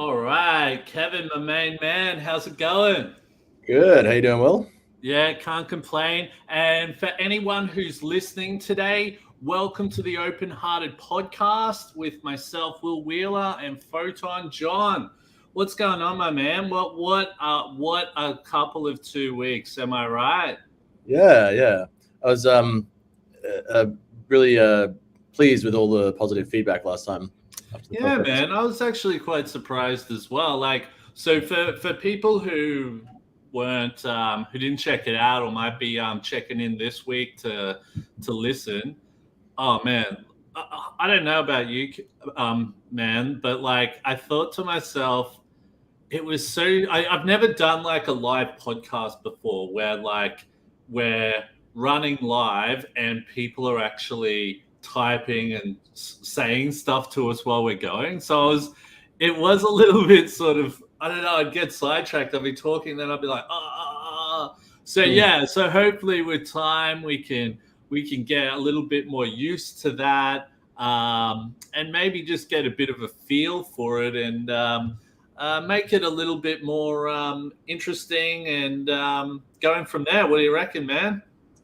All right, Kevin, my main man, how's it going? Good. How you doing, Will? Yeah, can't complain. And for anyone who's listening today, welcome to the Open Hearted Podcast with myself, Will Wheeler, and Photon Jon. What's going on, my man? What a couple of 2 weeks, am I right? Yeah. I was really pleased with all the positive feedback last time after the Yeah, podcast. man, I was actually quite surprised as well. So for people who weren't who didn't check it out or might be checking in this week to listen. Oh man, I don't know about you, man, but like I thought to myself, it was so. I've never done like a live podcast before where like we're running live and people are actually typing and saying stuff to us while we're going. It was a little bit sort of, I don't know, I'd get sidetracked. I'd be talking, then I'd be like, ah. So Mm. yeah, so hopefully with time we can get a little bit more used to that, and maybe just get a bit of a feel for it, and make it a little bit more interesting, and going from there. What do you reckon, man?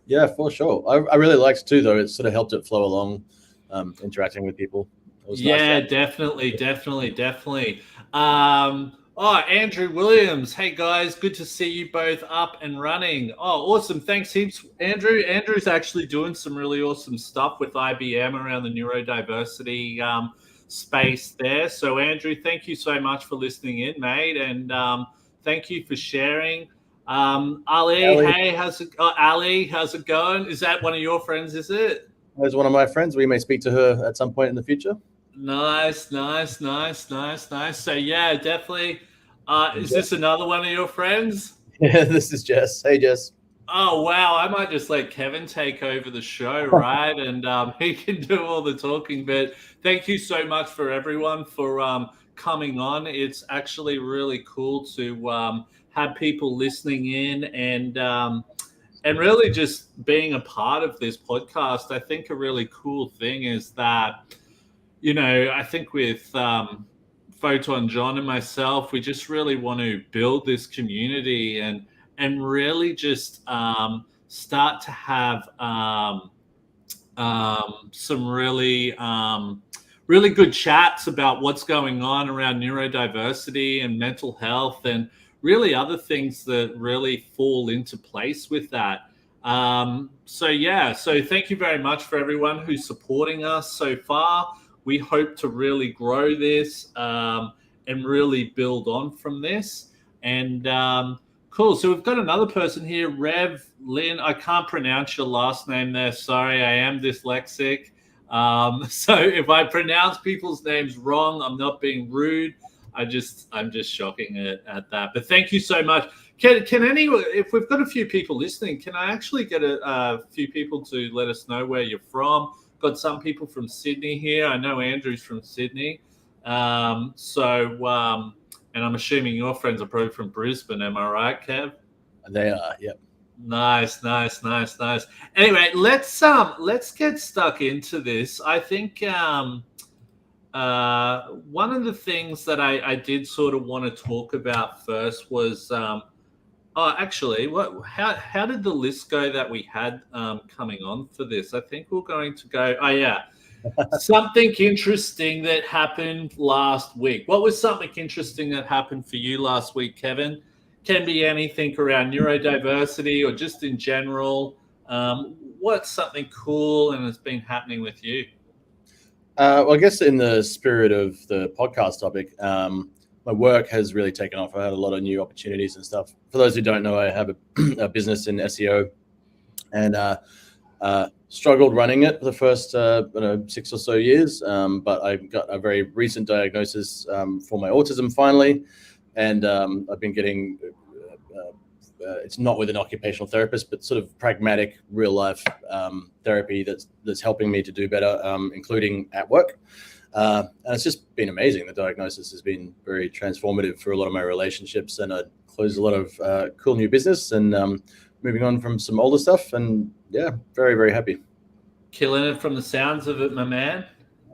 Yeah, for sure. I really liked it too, though. It sort of helped it flow along, interacting with people. It was nice to Yeah, have. definitely. Andrew Williams. Hey guys, good to see you both up and running. Oh, awesome. Thanks heaps, Andrew. Andrew's actually doing some really awesome stuff with IBM around the neurodiversity space there. So, Andrew, thank you so much for listening in, mate, and thank you for sharing. Ali, Ellie hey, Ali, how's it going? Is that one of your friends? Is it? is one of my friends. We may speak to her at some point in the future. Nice. So yeah, definitely. And Is this Jess. another one of your friends? Yeah, this is Jess. Hey, Jess. Oh wow, I might just let Kevin take over the show, right? And he can do all the talking. But thank you so much for everyone for coming on. It's actually really cool to have people listening in, and really just being a part of this podcast. I think a really cool thing is that, I think with Photon Jon and myself, we just really want to build this community, and really just start to have some really good chats about what's going on around neurodiversity and mental health, and really other things that really fall into place with that. So thank you very much for everyone who's supporting us so far. We hope to really grow this, and really build on from this. And cool. So we've got another person here, Rev Lynn. I can't pronounce your last name there. Sorry, I am dyslexic. So if I pronounce people's names wrong, I'm not being rude. I'm just shocking at that. But thank you so much. Can if we've got a few people listening, can I actually get a few people to let us know where you're from? Got some people from Sydney here. I know Andrew's from Sydney. And I'm assuming your friends are probably from Brisbane. Am I right, Kev? They are. Yep. Nice. Anyway, let's get stuck into this. I think one of the things that I did sort of want to talk about first was actually, how did the list go that we had coming on for this? I think we're going to go. Oh yeah. Something interesting that happened last week. What was something interesting that happened for you last week, Kevin? Can be anything around neurodiversity or just in general. What's something cool and has been happening with you? Well, I guess in the spirit of the podcast topic, my work has really taken off. I had a lot of new opportunities and stuff. For those who don't know, I have a business in SEO, and struggled running it for the first 6 or so years. But I got a very recent diagnosis for my autism finally, and I've been getting. It's not with an occupational therapist, but sort of pragmatic, real life therapy that's helping me to do better, including at work. And it's just been amazing. The diagnosis has been very transformative for a lot of my relationships, and I closed a lot of cool new business, and moving on from some older stuff. And yeah, very, very happy. Killing it from the sounds of it, my man.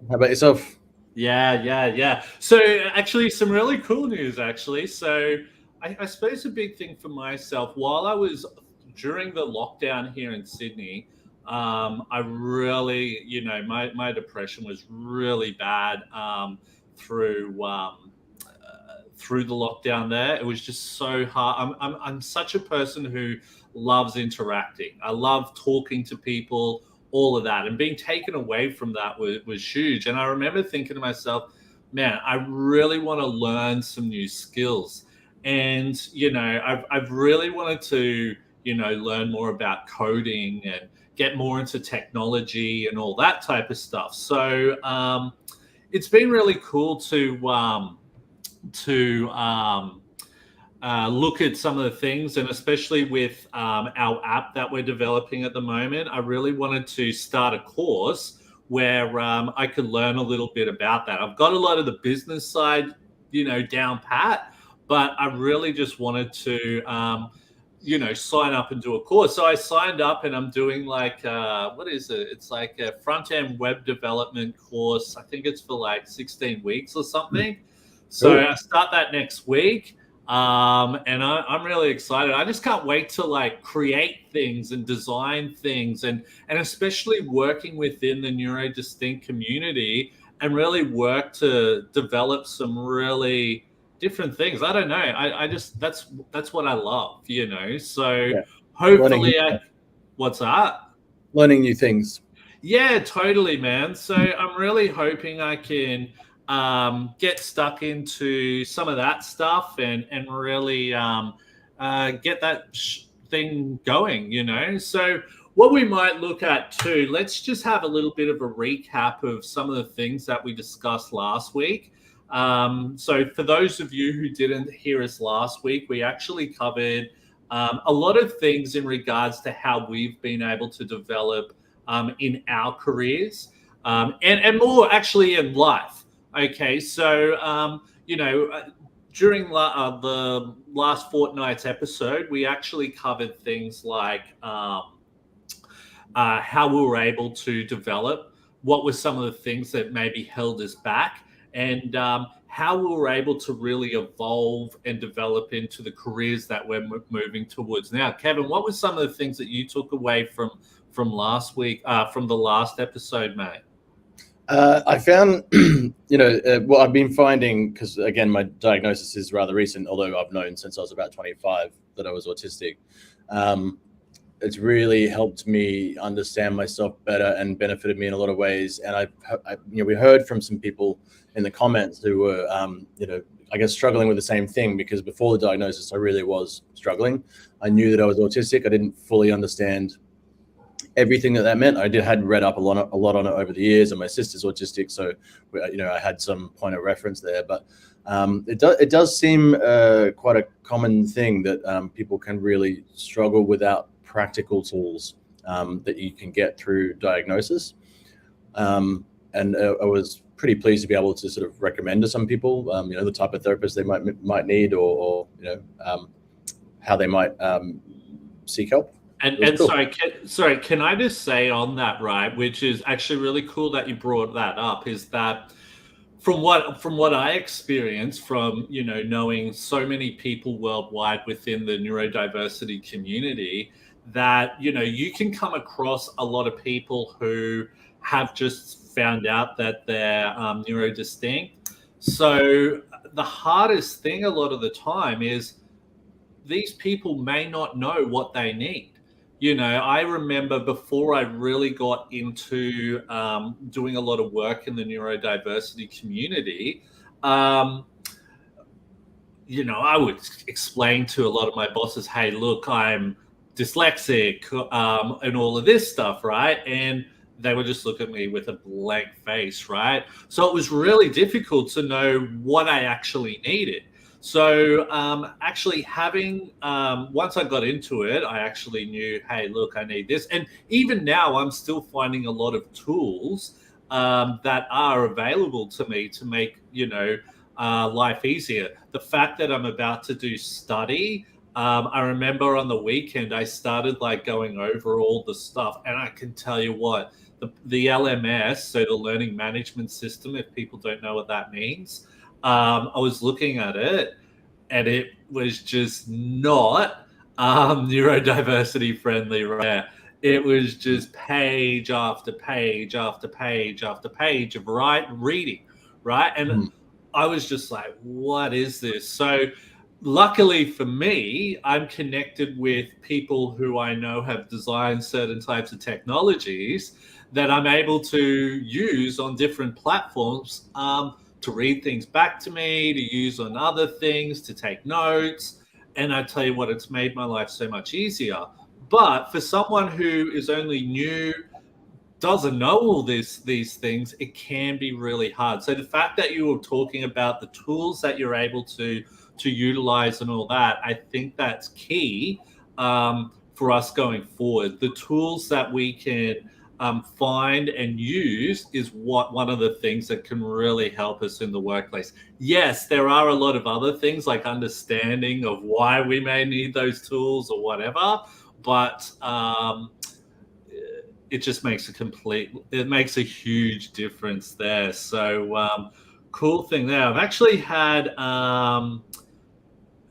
How about yourself? Yeah. So actually, some really cool news. Actually, so I suppose a big thing for myself while I was during the lockdown here in Sydney, I really, my depression was really bad through the lockdown. There, it was just so hard. I'm such a person who loves interacting. I love talking to people, all of that, and being taken away from that was huge. And I remember thinking to myself, man, I really want to learn some new skills. And I've really wanted to learn more about coding and get more into technology and all that type of stuff. So it's been really cool to look at some of the things, and especially with our app that we're developing at the moment. I really wanted to start a course where I could learn a little bit about that. I've got a lot of the business side, down pat, but I really just wanted to, sign up and do a course. So I signed up, and I'm doing like, what is it? It's like a front end web development course. I think it's for like 16 weeks or something. So I start that next week. And I'm really excited. I just can't wait to like create things and design things, and especially working within the Neurodistinct community and really work to develop some really different things. I don't know. I just that's what I love, So Yeah. hopefully, what's that? Learning new things. Yeah, totally, man. So I'm really hoping I can get stuck into some of that stuff and really get that thing going. So what we might look at too, let's just have a little bit of a recap of some of the things that we discussed last week. So for those of you who didn't hear us last week, we actually covered a lot of things in regards to how we've been able to develop in our careers and more actually in life. Okay, so during the last fortnight's episode, we actually covered things like how we were able to develop, what were some of the things that maybe held us back, and how we were able to really evolve and develop into the careers that we're moving towards now. Kevin, what were some of the things that you took away from last week, from the last episode, mate? I found, what I've been finding, because again, my diagnosis is rather recent, although I've known since I was about 25 that I was autistic. It's really helped me understand myself better and benefited me in a lot of ways. And we heard from some people in the comments who were, I guess struggling with the same thing, because before the diagnosis, I really was struggling. I knew that I was autistic. I didn't fully understand everything that meant. I had read up a lot on it over the years, and my sister's autistic, so I had some point of reference there. But it does seem quite a common thing that people can really struggle without practical tools that you can get through diagnosis. And I was pretty pleased to be able to sort of recommend to some people, the type of therapist they might need, or how they might seek help. And cool. sorry, can I just say on that, right, which is actually really cool that you brought that up, is that from what I experienced from, knowing so many people worldwide within the neurodiversity community, that, you can come across a lot of people who have just found out that they're neurodistinct. So the hardest thing a lot of the time is these people may not know what they need. I remember before I really got into doing a lot of work in the neurodiversity community, I would explain to a lot of my bosses, hey, look, I'm dyslexic and all of this stuff, right? And they would just look at me with a blank face, right? So it was really difficult to know what I actually needed. So actually having, once I got into it, I actually knew, hey, look, I need this. And even now, I'm still finding a lot of tools that are available to me to make, life easier. The fact that I'm about to do study, I remember on the weekend, I started like going over all the stuff, and I can tell you what, the LMS, so the learning management system, if people don't know what that means. I was looking at it, and it was just not neurodiversity friendly, right? It was just page after page after page after page of reading, right? And I was just like, what is this? So luckily for me, I'm connected with people who I know have designed certain types of technologies that I'm able to use on different platforms to read things back to me, to use on other things, to take notes. And I tell you what, it's made my life so much easier. But for someone who is only new, doesn't know all these things, it can be really hard. So the fact that you were talking about the tools that you're able to utilize and all that, I think that's key for us going forward. The tools that we can find and use is one of the things that can really help us in the workplace. Yes, there are a lot of other things like understanding of why we may need those tools or whatever, but it just makes it makes a huge difference there. So cool thing there. I've actually had a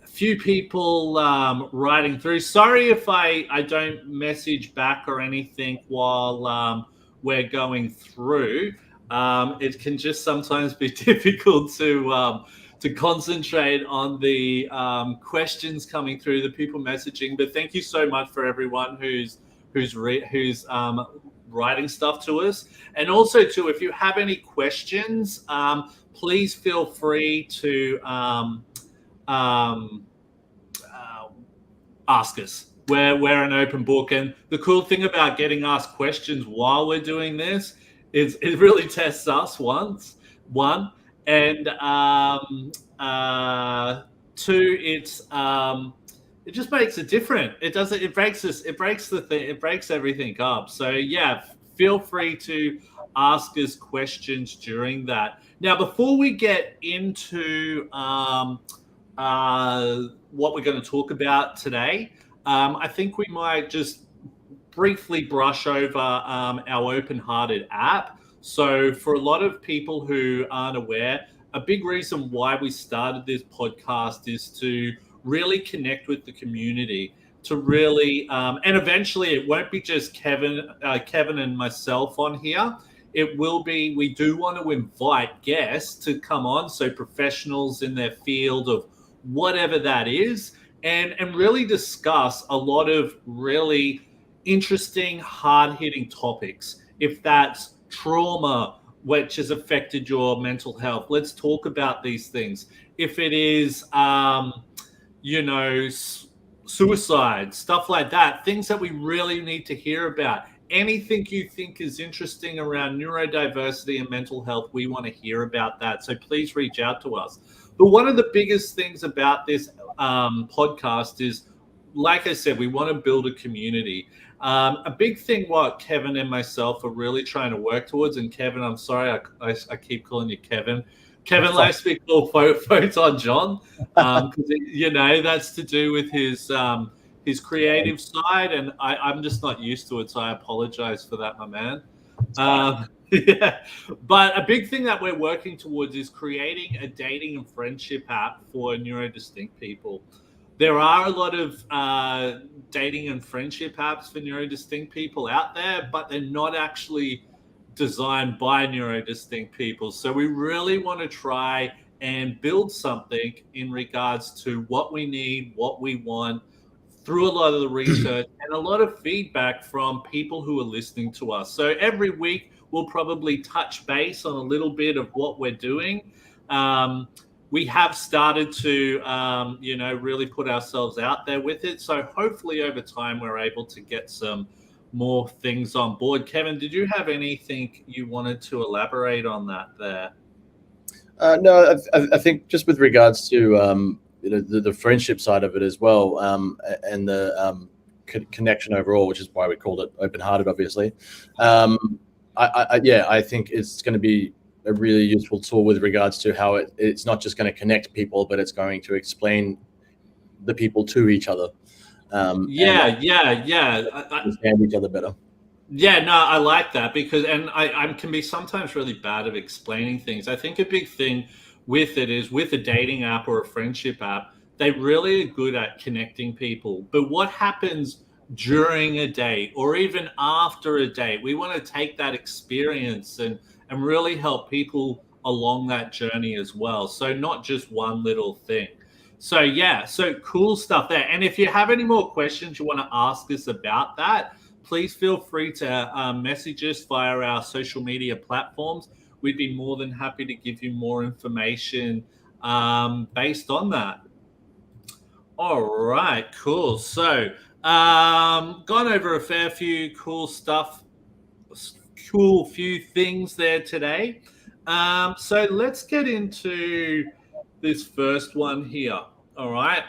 few people writing through. Sorry if I don't message back or anything while we're going through. It can just sometimes be difficult to concentrate on the questions coming through, the people messaging. But thank you so much for everyone who's writing stuff to us. And also too, if you have any questions, please feel free to ask us. We're an open book, and the cool thing about getting asked questions while we're doing this is it really tests us one, and two, it just makes it different. It breaks everything up. So yeah, feel free to ask us questions during that. Now, before we get into what we're going to talk about today, I think we might just briefly brush over our Open-Hearted app. So for a lot of people who aren't aware, a big reason why we started this podcast is to really connect with the community, to really, and eventually it won't be just Kevin and myself on here. It will be, we do want to invite guests to come on, so professionals in their field of whatever that is, and really discuss a lot of really interesting, hard-hitting topics. If that's trauma, which has affected your mental health, let's talk about these things. If it is, suicide, stuff like that, things that we really need to hear about. Anything you think is interesting around neurodiversity and mental health, we want to hear about that. So please reach out to us. But one of the biggest things about this podcast is, like I said, we want to build a community. A big thing what Kevin and myself are really trying to work towards, and Kevin, I'm sorry, I keep calling you Kevin. Kevin likes to be called Photon Jon, because that's to do with his creative side, and I'm just not used to it, so I apologize for that, my man. Yeah, but a big thing that we're working towards is creating a dating and friendship app for neurodistinct people. There are a lot of dating and friendship apps for neurodistinct people out there, but they're not actually designed by neurodistinct people. So we really want to try and build something in regards to what we need, what we want, through a lot of the research and a lot of feedback from people who are listening to us. So every week we'll probably touch base on a little bit of what we're doing. We have started to, really put ourselves out there with it. So hopefully over time we're able to get some more things on board. Kevin, did you have anything you wanted to elaborate on that there? No, I think just with regards to the friendship side of it as well, and the connection overall, which is why we called it Open-Hearted, obviously. I think it's going to be a really useful tool with regards to how it's not just going to connect people, but it's going to explain the people to each other. Understand each other better. Yeah, no, I like that because, and I can be sometimes really bad at explaining things. I think a big thing with it is with a dating app or a friendship app, they really are good at connecting people. But what happens during a date or even after a date, we want to take that experience and really help people along that journey as well. So not just one little thing. So yeah, so cool stuff there. And if you have any more questions you want to ask us about that, please feel free to message us via our social media platforms. We'd be more than happy to give you more information based on that. All right, cool. So, gone over a fair few cool stuff, cool few things there today. So let's get into this first one here. All right.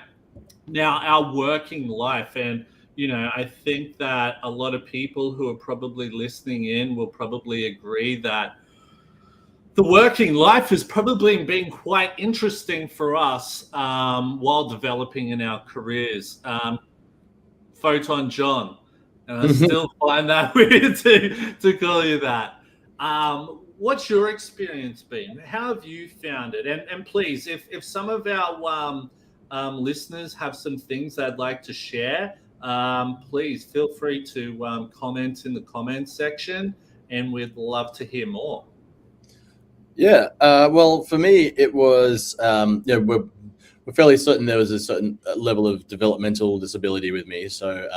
Now, our working life, and I think that a lot of people who are probably listening in will probably agree that the working life has probably been quite interesting for us while developing in our careers. Photon John, and I still find that weird to call you that. What's your experience been? How have you found it? And please, if some of our listeners have some things they'd like to share, please feel free to comment in the comments section, and we'd love to hear more. Yeah, well, for me, it was, we're fairly certain there was a certain level of developmental disability with me. So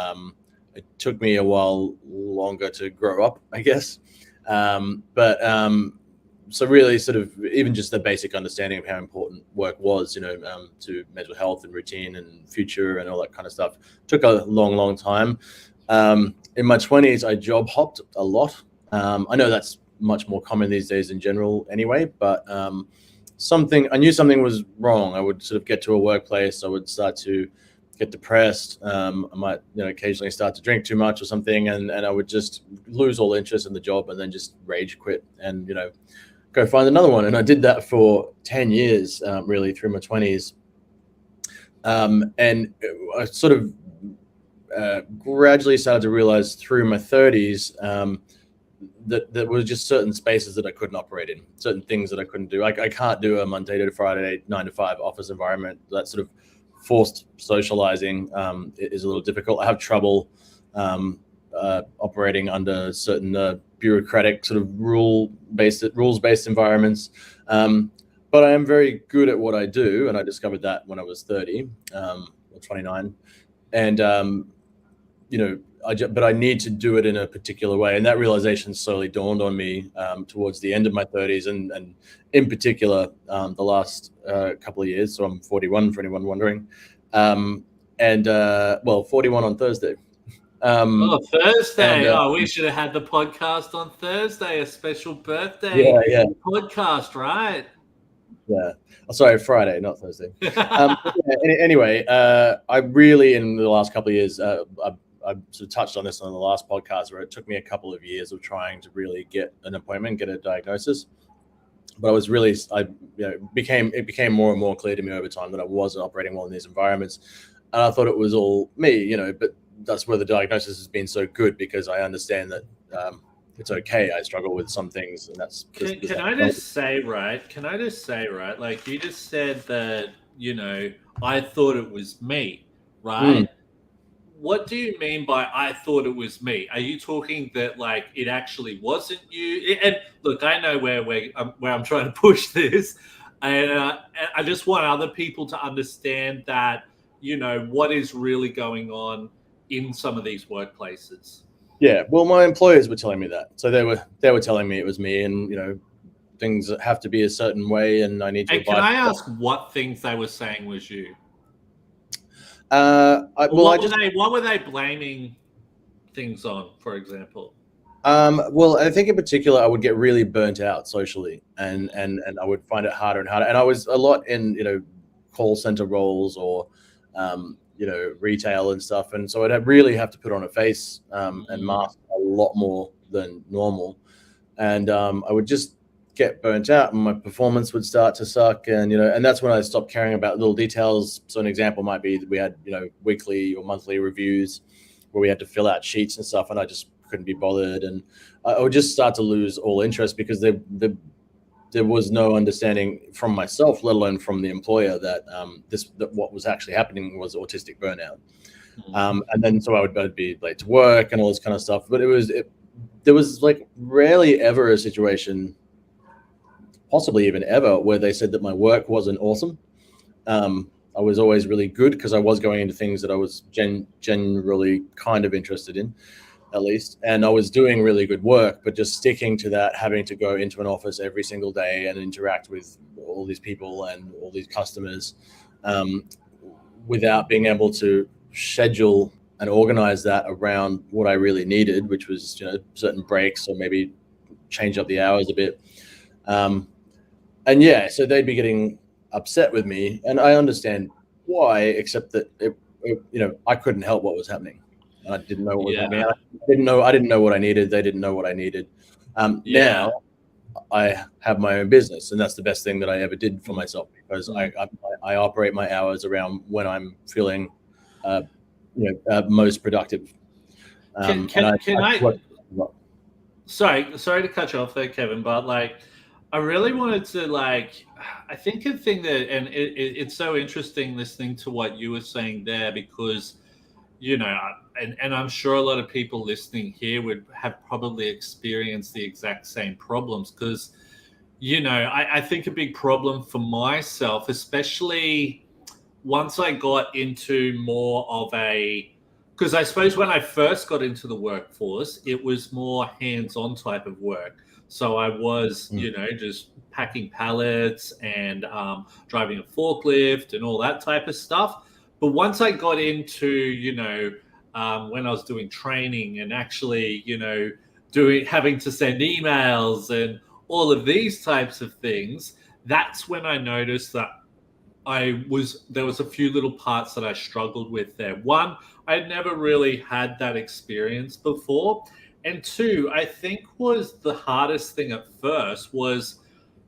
it took me a while longer to grow up, I guess. But so really sort of even just the basic understanding of how important work was, to mental health and routine and future and all that kind of stuff took a long, long time. In my 20s, I job hopped a lot. I know that's much more common these days in general anyway, but I knew something was wrong. I would sort of get to a workplace, I would start to get depressed. I might, occasionally start to drink too much or something, and I would just lose all interest in the job and then just rage quit and, go find another one. And I did that for 10 years, really through my 20s. And I sort of gradually started to realize through my 30s that there were just certain spaces that I couldn't operate in, certain things that I couldn't do. I can't do a Monday to Friday, 9 to 5 office environment. That sort of forced socializing is a little difficult. I have trouble operating under certain bureaucratic sort of rules-based environments. But I am very good at what I do, and I discovered that when I was 30 or 29. And but I need to do it in a particular way. And that realization slowly dawned on me towards the end of my 30s, and in particular, the last couple of years. So I'm 41, for anyone wondering. 41 on Thursday. Thursday. We should have had the podcast on Thursday, a special birthday podcast, right? Yeah. Oh, sorry, Friday, not Thursday. Anyway, I really, in the last couple of years, I sort of touched on this on the last podcast, where it took me a couple of years of trying to really get an appointment, get a diagnosis. But it became more and more clear to me over time that I wasn't operating well in these environments. And I thought it was all me, but that's where the diagnosis has been so good, because I understand that it's okay. I struggle with some things, and that's. Can I just say, right? Like you just said that, I thought it was me, right? What do you mean by I thought it was me? Are you talking that like it actually wasn't you? And look, I know where I'm trying to push this, and I just want other people to understand that what is really going on in some of these workplaces. Yeah, well, my employers were telling me that, so they were telling me it was me, and things have to be a certain way, and I need to. And can I ask what things they were saying was you? What were they blaming things on, for example? Well, I think in particular, I would get really burnt out socially, and I would find it harder and harder. And I was a lot in call center roles or retail and stuff, and so I'd really have to put on a face and mask a lot more than normal, and I would just get burnt out, and my performance would start to suck, and and that's when I stopped caring about little details. So an example might be that we had weekly or monthly reviews where we had to fill out sheets and stuff, and I just couldn't be bothered, and I would just start to lose all interest because there was no understanding from myself, let alone from the employer, that that what was actually happening was autistic burnout. And then so I'd be late to work and all this kind of stuff. But there was like rarely ever a situation, possibly even ever, where they said that my work wasn't awesome. I was always really good because I was going into things that I was generally kind of interested in, at least. And I was doing really good work, but just sticking to that, having to go into an office every single day and interact with all these people and all these customers without being able to schedule and organize that around what I really needed, which was, certain breaks or maybe change up the hours a bit. And yeah, so they'd be getting upset with me, and I understand why, except that I couldn't help what was happening. I didn't know what was happening. I didn't know what I needed. They didn't know what I needed. Now I have my own business, and that's the best thing that I ever did for myself, because I operate my hours around when I'm feeling most productive. Sorry to cut you off there, Kevin, but I really wanted to I think a thing that, and it's so interesting listening to what you were saying there, because and I'm sure a lot of people listening here would have probably experienced the exact same problems, because I think a big problem for myself, especially once I got into more of because I suppose when I first got into the workforce, it was more hands-on type of work. So I was, just packing pallets and driving a forklift and all that type of stuff. But once I got into, when I was doing training and actually, having to send emails and all of these types of things, that's when I noticed that there was a few little parts that I struggled with there. One, I'd never really had that experience before. And two, I think was the hardest thing at first was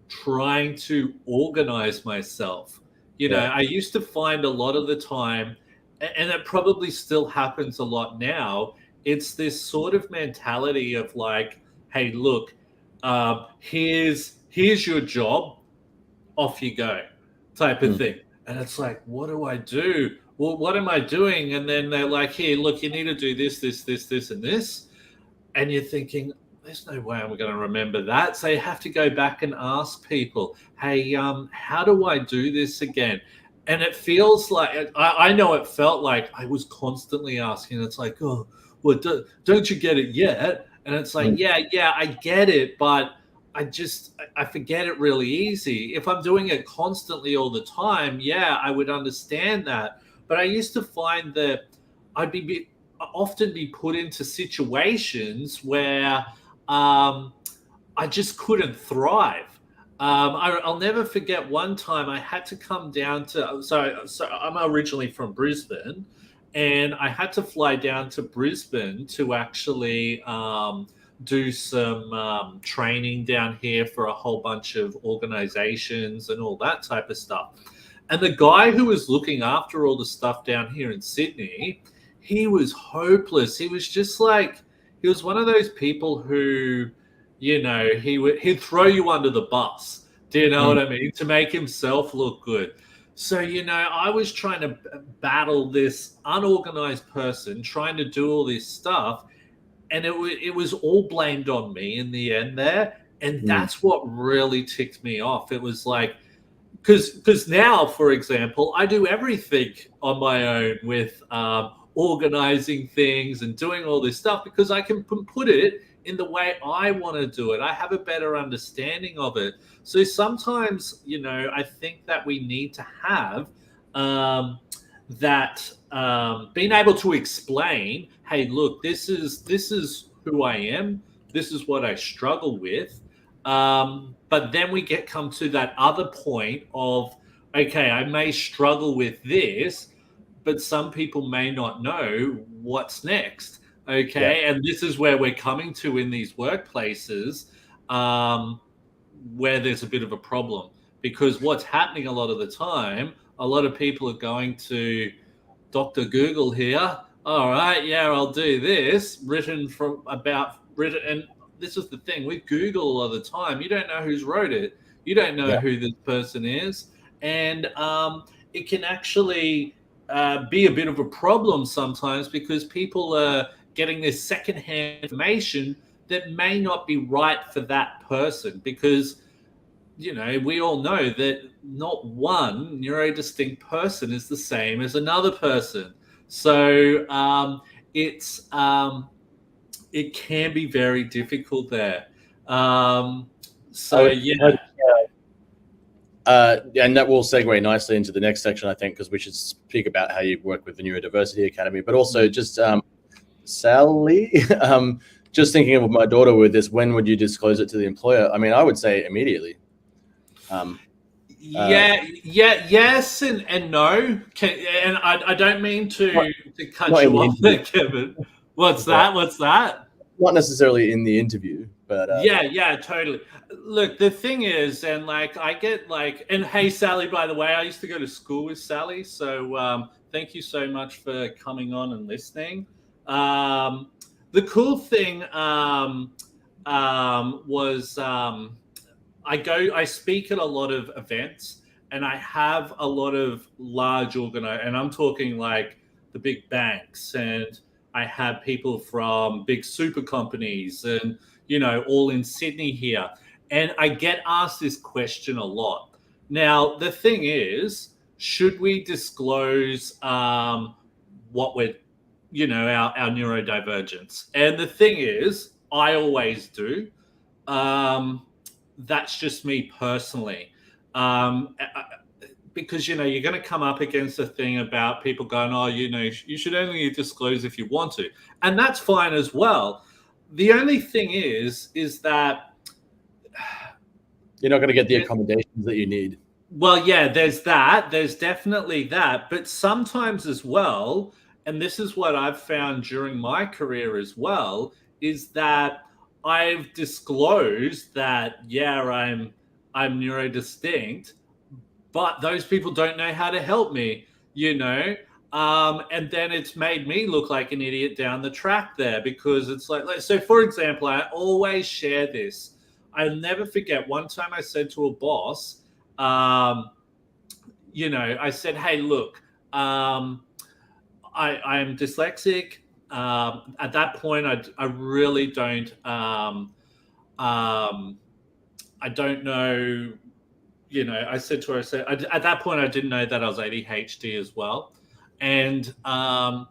trying to organize myself. I used to find a lot of the time, and it probably still happens a lot now, it's this sort of mentality of hey, look, here's your job, off you go, type of thing. And it's what do I do? Well, what am I doing? And then they're like, here, look, you need to do this, this, this, this, and this. And you're thinking, there's no way I'm going to remember that. So you have to go back and ask people, hey, how do I do this again? And it feels like, I know it felt like I was constantly asking. It's oh, well, don't you get it yet? And it's yeah, I get it, but I forget it really easy. If I'm doing it constantly all the time, yeah, I would understand that. But I used to find that I'd often be put into situations where I just couldn't thrive. I'll never forget one time I had to come down to, so I'm originally from Brisbane, and I had to fly down to Brisbane to actually do some training down here for a whole bunch of organizations and all that type of stuff. And the guy who was looking after all the stuff down here in Sydney, he was hopeless. He was just he was one of those people who, he'd throw you under the bus. Do you know what I mean? To make himself look good. So, I was trying to battle this unorganized person, trying to do all this stuff. And it was all blamed on me in the end there. And that's what really ticked me off. It was because now, for example, I do everything on my own with organizing things and doing all this stuff, because I can put it in the way I want to do it. I have a better understanding of it. So sometimes, I think that we need to have that being able to explain, hey, look, this is who I am. This is what I struggle with. But then we come to that other point of, okay, I may struggle with this, but some people may not know what's next. Okay. Yeah. And this is where we're coming to in these workplaces, where there's a bit of a problem, because what's happening a lot of the time, a lot of people are going to Dr. Google here. all right, yeah, I'll do this. And this is the thing with Google a lot of the time. You don't know who's wrote it. You don't know Yeah. who this person is, and it can actually be a bit of a problem sometimes because people are getting this secondhand information that may not be right for that person because we all know that not one neurodistinct person is the same as another person. So it can be very difficult there. So yeah, and that will segue nicely into the next section, I think, because we should speak about how you work with the Neurodiversity Academy, but also just Sally, just thinking of my daughter with this, when would you disclose it to the employer? I mean, I would say immediately. Yes and no. And I don't mean to cut you off there, Kevin. What's that? Not necessarily in the interview, but yeah, totally. Look, the thing is, and like I get like, and hey, Sally, by the way, I used to go to school with Sally, so thank you so much for coming on and listening. The cool thing was I speak at a lot of events, and I have a lot of large and I'm talking like the big banks, and I have people from big super companies and, all in Sydney here. And I get asked this question a lot. Now, the thing is, should we disclose what we're, our neurodivergence? And the thing is, I always do. That's just me personally. Because you're going to come up against a thing about people going, oh, you should only disclose if you want to, and that's fine as well. The only thing is that you're not going to get the accommodations that you need. Well, yeah, there's that. There's definitely that, but sometimes as well, and this is what I've found during my career as well, is that I've disclosed that I'm neurodistinct, but those people don't know how to help me, and then it's made me look like an idiot down the track there because it's like so. For example, I always share this. I'll never forget one time I said to a boss, I said, "Hey, look, I am dyslexic." At that point, I really don't. I don't know. I said to her, at that point, I didn't know that I was ADHD as well. And I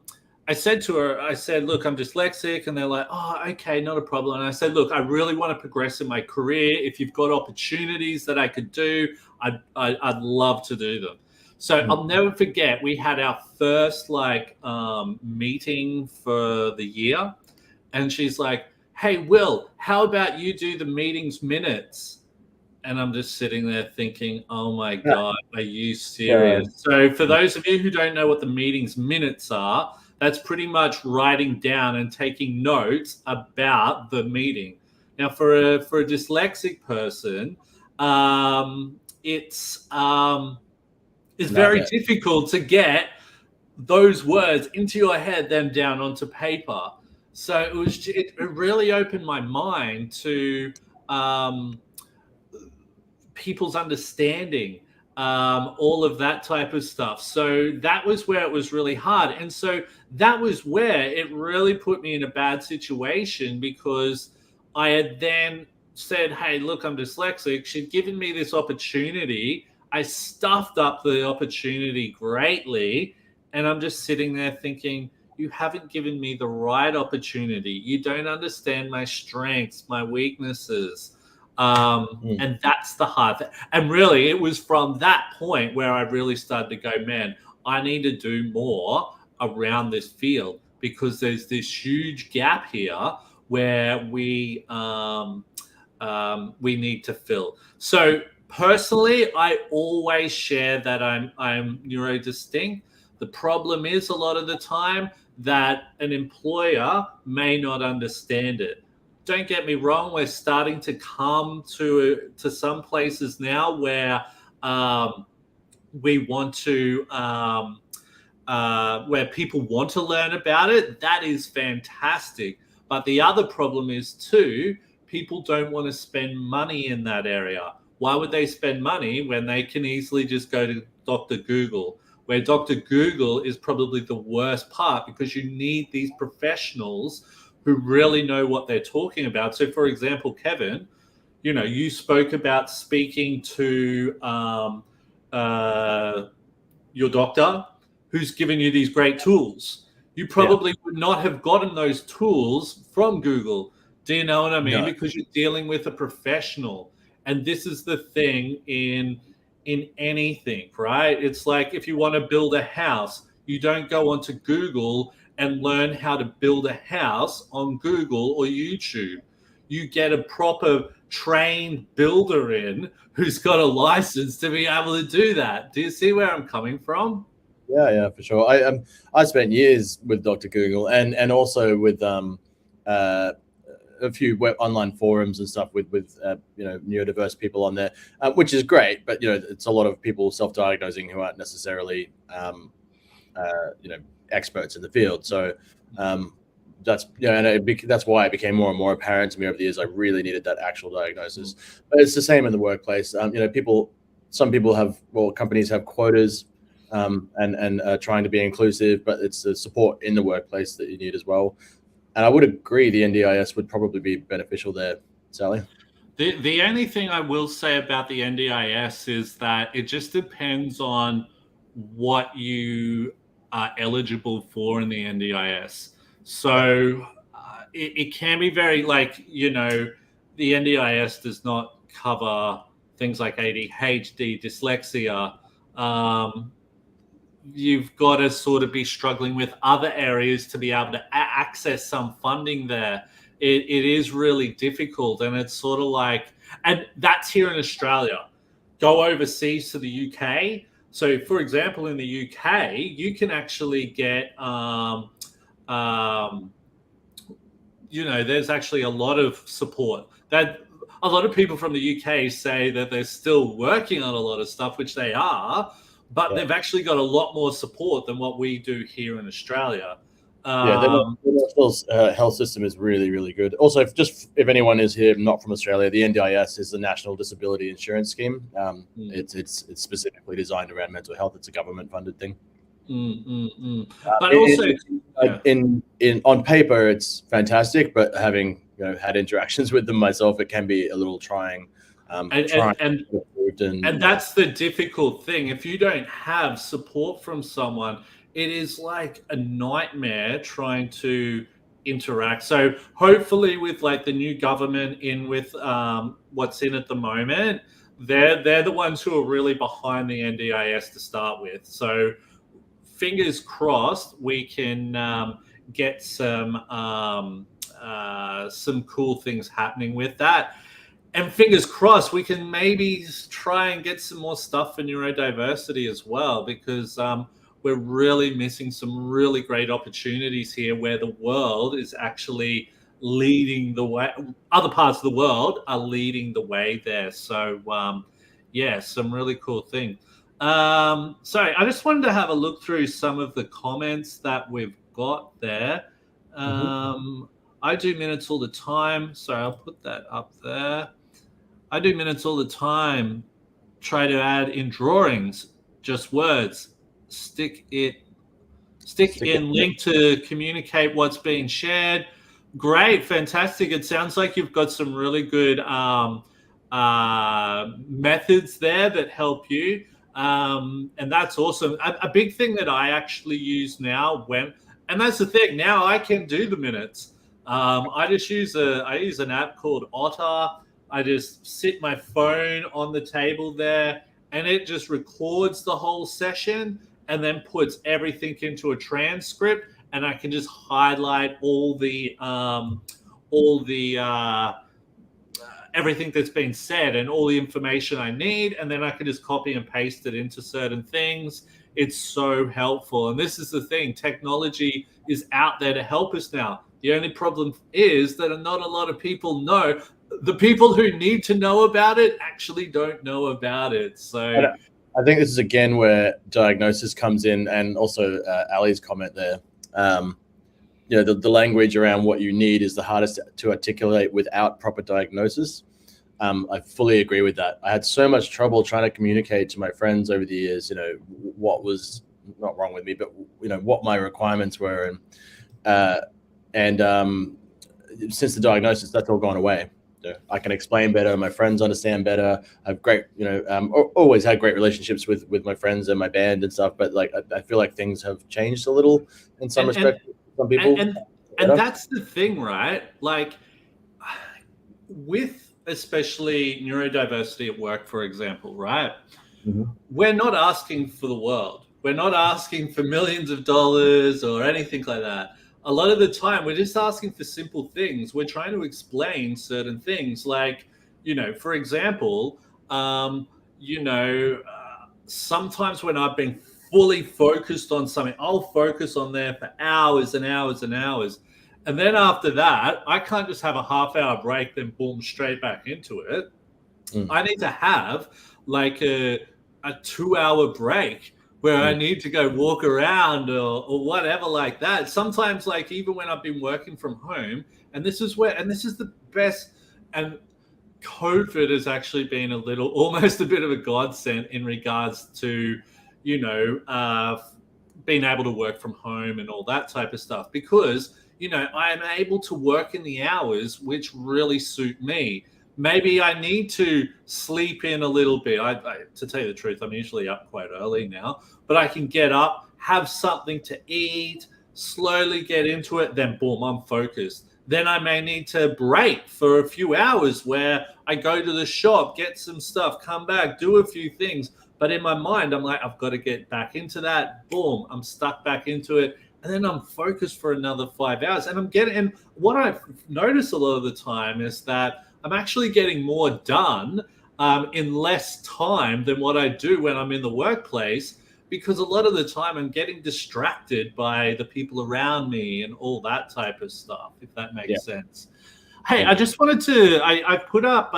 said to her, look, I'm dyslexic. And they're like, oh, okay, not a problem. And I said, look, I really want to progress in my career. If you've got opportunities that I could do, I'd love to do them. So I'll never forget, we had our first meeting for the year. And she's like, hey, Will, how about you do the meeting's minutes? And I'm just sitting there thinking, oh my God, are you serious? Yeah. So for those of you who don't know what the meeting's minutes are, that's pretty much writing down and taking notes about the meeting. Now, for a dyslexic person, it's very difficult to get those words into your head, then down onto paper. So it really opened my mind to people's understanding, all of that type of stuff. So that was where it was really hard. And so that was where it really put me in a bad situation because I had then said, hey, look, I'm dyslexic. She'd given me this opportunity. I stuffed up the opportunity greatly. And I'm just sitting there thinking, you haven't given me the right opportunity. You don't understand my strengths, my weaknesses. And that's the hard thing. And really, it was from that point where I really started to go, man, I need to do more around this field because there's this huge gap here where we need to fill. So personally, I always share that I'm neurodistinct. The problem is a lot of the time that an employer may not understand it. Don't get me wrong, we're starting to come to some places now where we want to where people want to learn about it, that is fantastic. But the other problem is too, people don't want to spend money in that area. Why would they spend money when they can easily just go to Dr. Google, where Dr. Google is probably the worst part, because you need these professionals who really know what they're talking about. So, for example, Kevin, you spoke about speaking to your doctor who's given you these great tools. You probably would not have gotten those tools from Google. Do you know what I mean? No. Because you're dealing with a professional. And this is the thing in anything, right? It's like if you want to build a house, you don't go onto Google and learn how to build a house on Google or YouTube. You get a proper trained builder in who's got a license to be able to do that. Do you see where I'm coming from? Yeah, for sure. I spent years with Dr. Google and also with a few online forums and stuff with neurodiverse people on there, which is great. But it's a lot of people self-diagnosing who aren't necessarily experts in the field. So that's that's why it became more and more apparent to me over the years I really needed that actual diagnosis. But it's the same in the workplace. Some companies have quotas and trying to be inclusive, but it's the support in the workplace that you need as well. And I would agree the NDIS would probably be beneficial there, Sally. The only thing I will say about the NDIS is that it just depends on what you are eligible for in the NDIS. So it can be very the NDIS does not cover things like ADHD, dyslexia. You've got to sort of be struggling with other areas to be able to access some funding there. It is really difficult, and it's sort of and that's here in Australia. Go overseas to the UK. So, for example, in the UK, you can actually get, there's actually a lot of support. That a lot of people from the UK say that they're still working on a lot of stuff, which they are, but they've actually got a lot more support than what we do here in Australia. The national health system is really, really good. Also, if anyone is here not from Australia, the NDIS is the National Disability Insurance Scheme. It's specifically designed around mental health. It's a government-funded thing. But also, on paper, it's fantastic. But having had interactions with them myself, it can be a little trying. And that's the difficult thing. If you don't have support from someone, it is like a nightmare trying to interact. So hopefully with the new government with what's in at the moment, they're the ones who are really behind the NDIS to start with. So fingers crossed we can get some cool things happening with that. And fingers crossed we can maybe try and get some more stuff for neurodiversity as well, because we're really missing some really great opportunities here where the world is actually leading the way. Other parts of the world are leading the way there. So, some really cool things. Sorry, I just wanted to have a look through some of the comments that we've got there. I do minutes all the time. Sorry, I'll put that up there. I do minutes all the time. Try to add in drawings, just words. Stick in link to communicate what's being shared. Great, fantastic. It sounds like you've got some really good methods there that help you. And that's awesome. A big thing that I actually use now and that's the thing, now I can do the minutes. I use an app called Otter. I just sit my phone on the table there, and it just records the whole session and then puts everything into a transcript, and I can just highlight all the everything that's been said and all the information I need, and then I can just copy and paste it into certain things. It's so helpful. And this is the thing, technology is out there to help us now. The only problem is that not a lot of people know. The people who need to know about it actually don't know about it. So I think this is again where diagnosis comes in, and also Ali's comment there. The language around what you need is the hardest to articulate without proper diagnosis. I fully agree with that. I had so much trouble trying to communicate to my friends over the years, what was not wrong with me, but what my requirements were, and since the diagnosis, that's all gone away. I can explain better. My friends understand better. I've always had great relationships with my friends and my band and stuff. But I feel like things have changed a little in some respects. Some people, and that's the thing, right? Like with especially neurodiversity at work, for example, right? Mm-hmm. We're not asking for the world. We're not asking for millions of dollars or anything like that. A lot of the time, we're just asking for simple things. We're trying to explain certain things, like, for example, sometimes when I've been fully focused on something, I'll focus on there for hours and hours and hours. And then after that, I can't just have a half-hour break, then boom, straight back into it. I need to have like a 2-hour break where I need to go walk around or whatever like that. Sometimes, like even when I've been working from home, and this is the best, and COVID has actually been almost a bit of a godsend in regards to, being able to work from home and all that type of stuff, because, I am able to work in the hours which really suit me. Maybe I need to sleep in a little bit. To tell you the truth, I'm usually up quite early now, but I can get up, have something to eat, slowly get into it, then boom, I'm focused. Then I may need to break for a few hours where I go to the shop, get some stuff, come back, do a few things. But in my mind, I'm like, I've got to get back into that. Boom, I'm stuck back into it. And then I'm focused for another 5 hours. And what I've noticed a lot of the time is that I'm actually getting more done in less time than what I do when I'm in the workplace, because a lot of the time I'm getting distracted by the people around me and all that type of stuff, if that makes sense. Hey, I just wanted to, I put up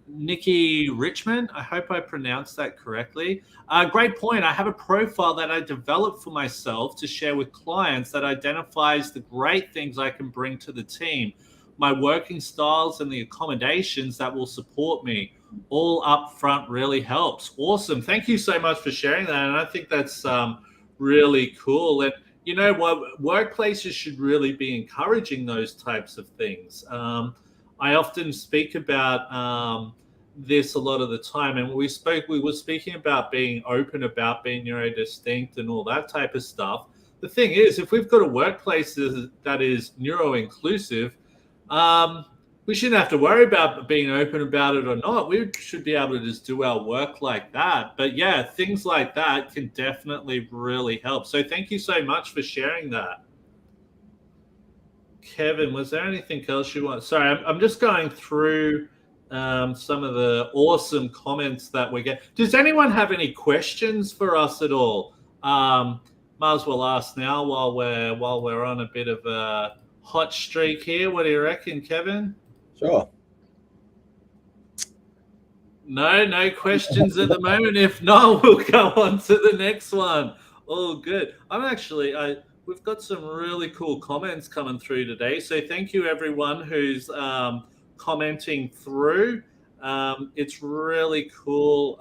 Nikki Richmond. I hope I pronounced that correctly. Great point. I have a profile that I developed for myself to share with clients that identifies the great things I can bring to the team, my working styles and the accommodations that will support me. All up front really helps. Awesome. Thank you so much for sharing that. And I think that's really cool. And you know what, workplaces should really be encouraging those types of things. I often speak about this a lot of the time, and we were speaking about being open about being neurodistinct and all that type of stuff. The thing is, if we've got a workplace that is neuro-inclusive, we shouldn't have to worry about being open about it or not. We should be able to just do our work like that. But yeah, things like that can definitely really help. So thank you so much for sharing that. Kevin, was there anything else you want? Sorry, I'm just going through some of the awesome comments that we get. Does anyone have any questions for us at all? Might as well ask now while we're on a bit of a hot streak here. What do you reckon, Kevin? Sure. No questions at the moment. If not, we'll go on to the next one. All good. We've got some really cool comments coming through today. So thank you everyone who's commenting through. It's really cool.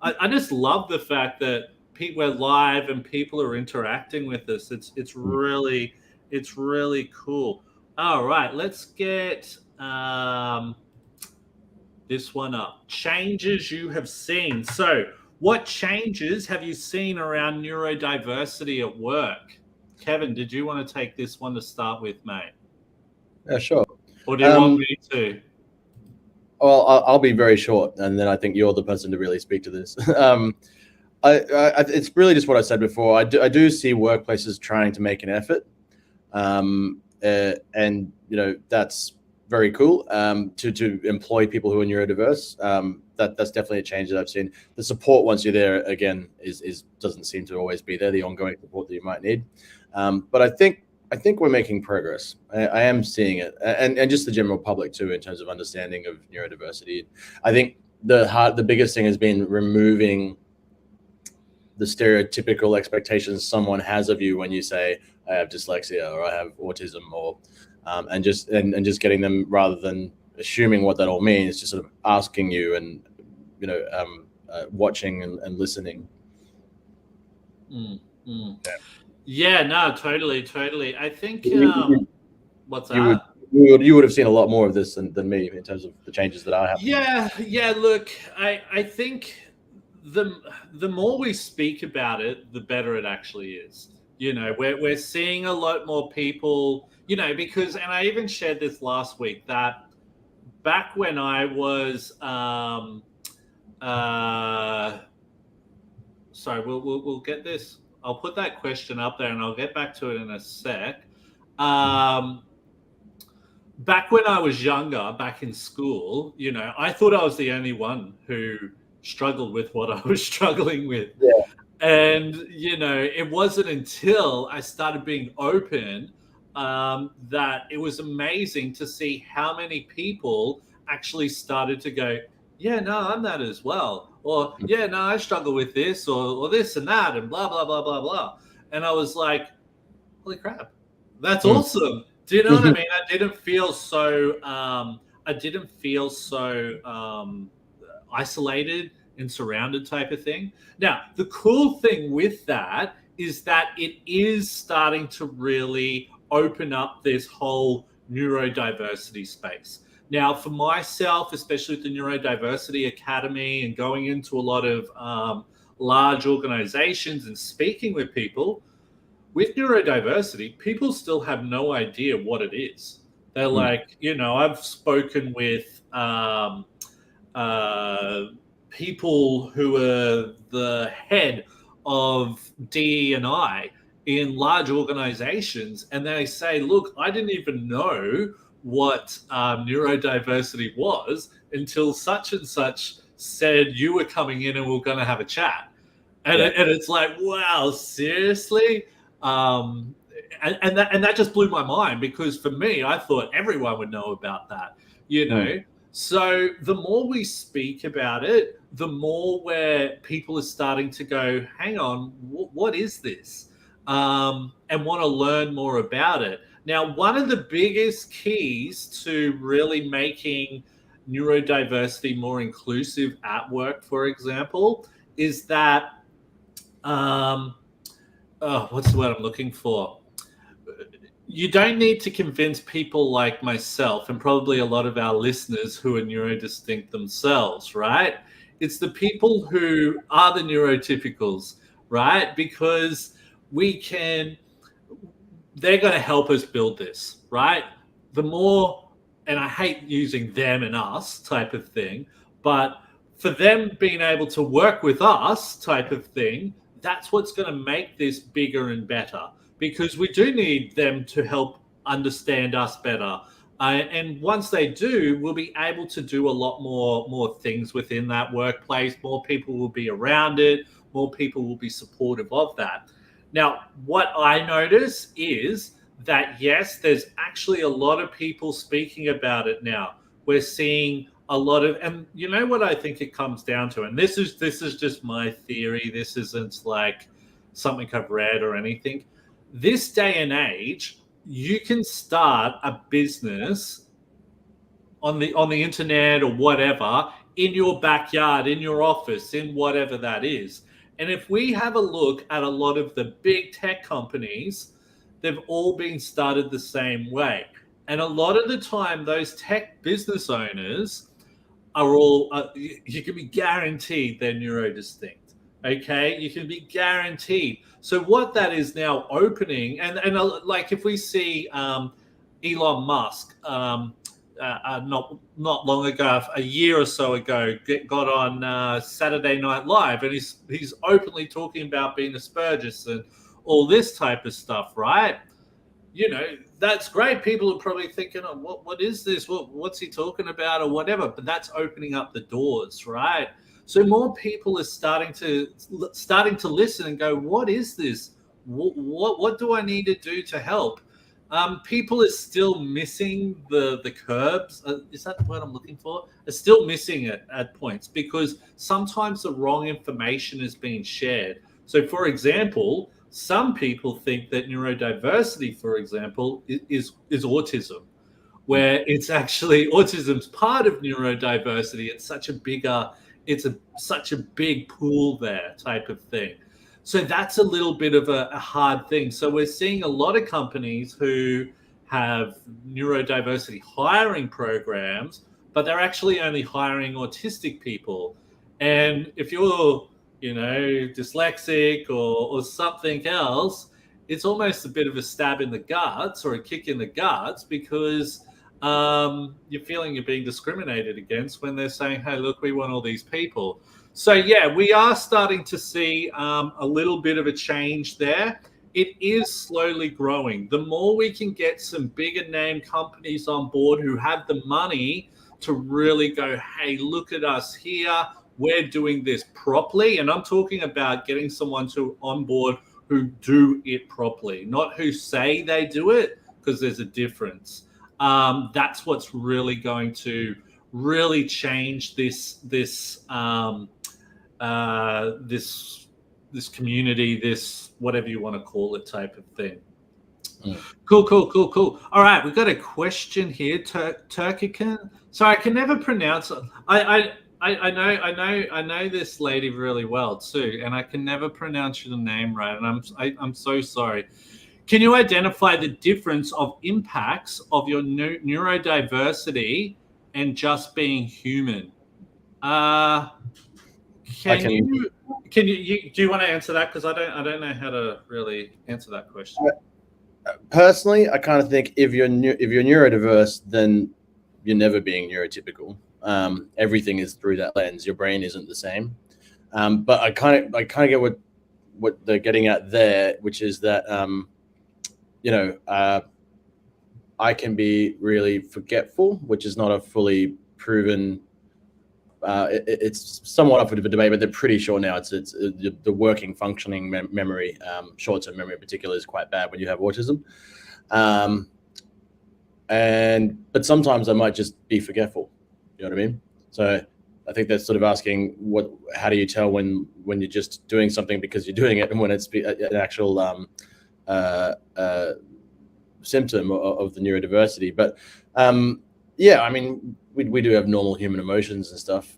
I just love the fact that we're live and people are interacting with us. It's really cool. All right, let's get this one up. Changes you have seen. So what changes have you seen around neurodiversity at work? Kevin, did you want to take this one to start with, mate? Yeah, sure. Or do you want me to? Well, I'll be very short, and then I think you're the person to really speak to this. It's really just what I said before. I do see workplaces trying to make an effort, and that's very cool to employ people who are neurodiverse. That's definitely a change that I've seen. The support once you're there again doesn't seem to always be there. The ongoing support that you might need, but I think we're making progress. I am seeing it, and just the general public too, in terms of understanding of neurodiversity. I think the biggest thing has been removing the stereotypical expectations someone has of you when you say I have dyslexia or I have autism, or and just getting them, rather than assuming what that all means, just sort of asking you and watching and listening. Yeah, no, totally. I think what's that? You would have seen a lot more of this than me in terms of the changes that are happening. Yeah. Look, I think the more we speak about it, the better it actually is. We're seeing a lot more people, because, and I even shared this last week, that back when I was sorry, we'll get this. I'll put that question up there and I'll get back to it in a sec. Back when I was younger, back in school, I thought I was the only one who struggled with what I was struggling with. Yeah. And, it wasn't until I started being open that it was amazing to see how many people actually started to go, yeah, no, I'm that as well. Or, yeah, no, I struggle with this or this and that and blah, blah, blah, blah, blah. And I was like, holy crap, that's awesome. Do you know what I mean? I didn't feel so isolated and surrounded type of thing. Now, the cool thing with that is that it is starting to really open up this whole neurodiversity space. Now, for myself, especially with the Neurodiversity Academy and going into a lot of large organizations and speaking with people, with neurodiversity, people still have no idea what it is. They're like, I've spoken with people who are the head of DE&I in large organizations, and they say, look, I didn't even know what neurodiversity was until such and such said you were coming in and we we're going to have a chat. And, and it's like, wow, seriously? And that just blew my mind, because for me, I thought everyone would know about that, So the more we speak about it, the more where people are starting to go, hang on, what is this? And want to learn more about it. Now, one of the biggest keys to really making neurodiversity more inclusive at work, for example, is that what's the word I'm looking for? You don't need to convince people like myself and probably a lot of our listeners who are neurodistinct themselves, right? It's the people who are the neurotypicals, right? Because they're going to help us build this, right? The more, and I hate using them and us type of thing, but for them being able to work with us type of thing, that's what's going to make this bigger and better, because we do need them to help understand us better. And once they do, we'll be able to do a lot more things within that workplace. More people will be around it. More people will be supportive of that. Now, what I notice is that, yes, there's actually a lot of people speaking about it now. We're seeing a lot of, and you know what I think it comes down to, and this is just my theory. This isn't like something I've read or anything. This day and age, you can start a business on the internet or whatever, in your backyard, in your office, in whatever that is. And if we have a look at a lot of the big tech companies, they've all been started the same way. And a lot of the time, those tech business owners are all, you can be guaranteed they're neurodistinct. Okay, you can be guaranteed. So what that is now opening, and like if we see Elon Musk, not long ago, a year or so ago, got on Saturday Night Live, and he's openly talking about being Asperger's and all this type of stuff, right? That's great. People are probably thinking, oh, what is this? What's he talking about or whatever? But that's opening up the doors, right? So more people are starting to listen and go, what is this? What do I need to do to help? People are still missing the curbs. Is that the word I'm looking for? Are still missing it at points, because sometimes the wrong information is being shared. So, for example, some people think that neurodiversity, for example, is autism, where it's actually autism's part of neurodiversity. It's such a big pool there type of thing. So that's a little bit of a hard thing. So we're seeing a lot of companies who have neurodiversity hiring programs, but they're actually only hiring autistic people. And if you're, dyslexic or something else, it's almost a bit of a stab in the guts or a kick in the guts, because you're feeling you're being discriminated against when they're saying, hey, look, we want all these people. So, yeah, we are starting to see a little bit of a change there. It is slowly growing. The more we can get some bigger name companies on board who have the money to really go, hey, look at us here. We're doing this properly. And I'm talking about getting someone on board who do it properly, not who say they do it, because there's a difference. That's what's really going to really change this community, this whatever you want to call it type of thing. Cool. All right, we've got a question here. Turkican. Sorry, I can never pronounce it. I know this lady really well too, and I can never pronounce your name right, and I'm so sorry. Can you identify the difference of impacts of your neurodiversity and just being human? Do you want to answer that? Because I don't know how to really answer that question. Personally, I kind of think if you're neurodiverse, then you're never being neurotypical. Everything is through that lens. Your brain isn't the same. But I kind of get what they're getting at there, which is that I can be really forgetful, which is not a fully proven. It's somewhat up for debate, but they're pretty sure now it's the working functioning memory, short-term memory in particular, is quite bad when you have autism. But sometimes I might just be forgetful. You know what I mean? So I think that's sort of asking how do you tell when you're just doing something because you're doing it, and when it's an actual symptom of the neurodiversity. But yeah, I mean, we do have normal human emotions and stuff.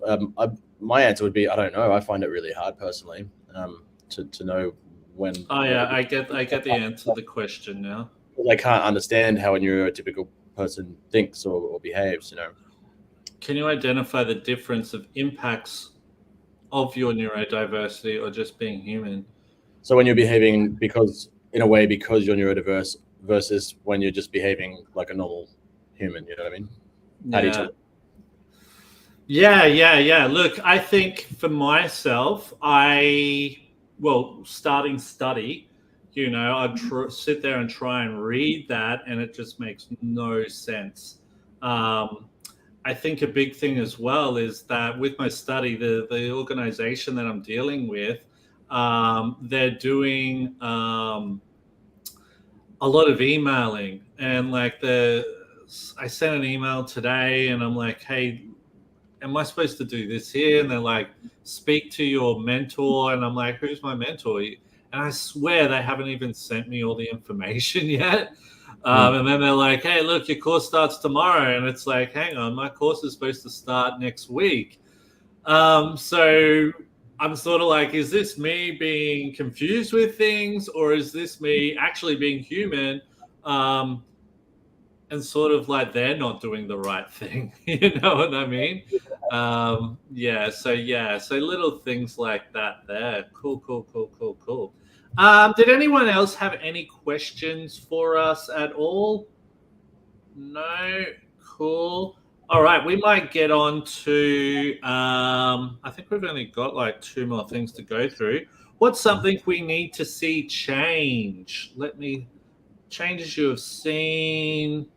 My answer would be, I don't know. I find it really hard personally to know when. Oh yeah, I get the answer to the question now. I can't understand how a neurotypical person thinks or behaves. Can you identify the difference of impacts of your neurodiversity or just being human? So when you're behaving because you're neurodiverse versus when you're just behaving like a normal human, you know what I mean? How do you tell? Yeah. Look, I think for myself, starting study, I'd sit there and try and read that, and it just makes no sense. I think a big thing as well is that with my study, the organization that I'm dealing with, they're doing a lot of emailing, and I sent an email today and I'm like, hey, am I supposed to do this here? And they're like, speak to your mentor. And I'm like, who's my mentor? And I swear they haven't even sent me all the information yet. And then they're like, hey, look, your course starts tomorrow. And it's like, hang on, my course is supposed to start next week. So I'm sort of like, is this me being confused with things, or is this me actually being human? And sort of like they're not doing the right thing. You know what I mean? So little things like that there. Cool. Did anyone else have any questions for us at all? No? Cool. All right, we might get on to, I think we've only got like 2 more things to go through. What's something we need to see change? Changes you have seen.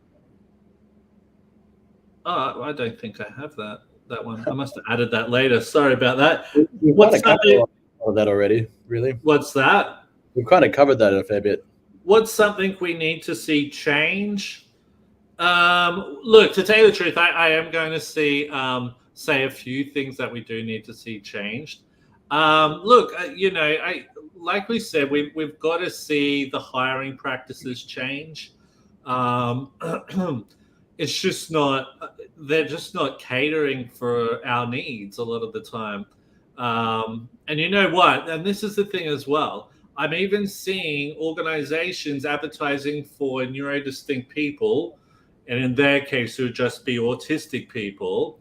Oh, I don't think I have that one. I must have added that later. Sorry about that. What's something of that already? Really? What's that? We've kind of covered that a fair bit. What's something we need to see change? Look, to tell you the truth, I am going to say a few things that we do need to see changed. Look, like we said, we've got to see the hiring practices change. Um, it's just not, they're just not catering for our needs a lot of the time. And you know what? And this is the thing as well. I'm even seeing organizations advertising for neurodistinct people, and in their case, it would just be autistic people.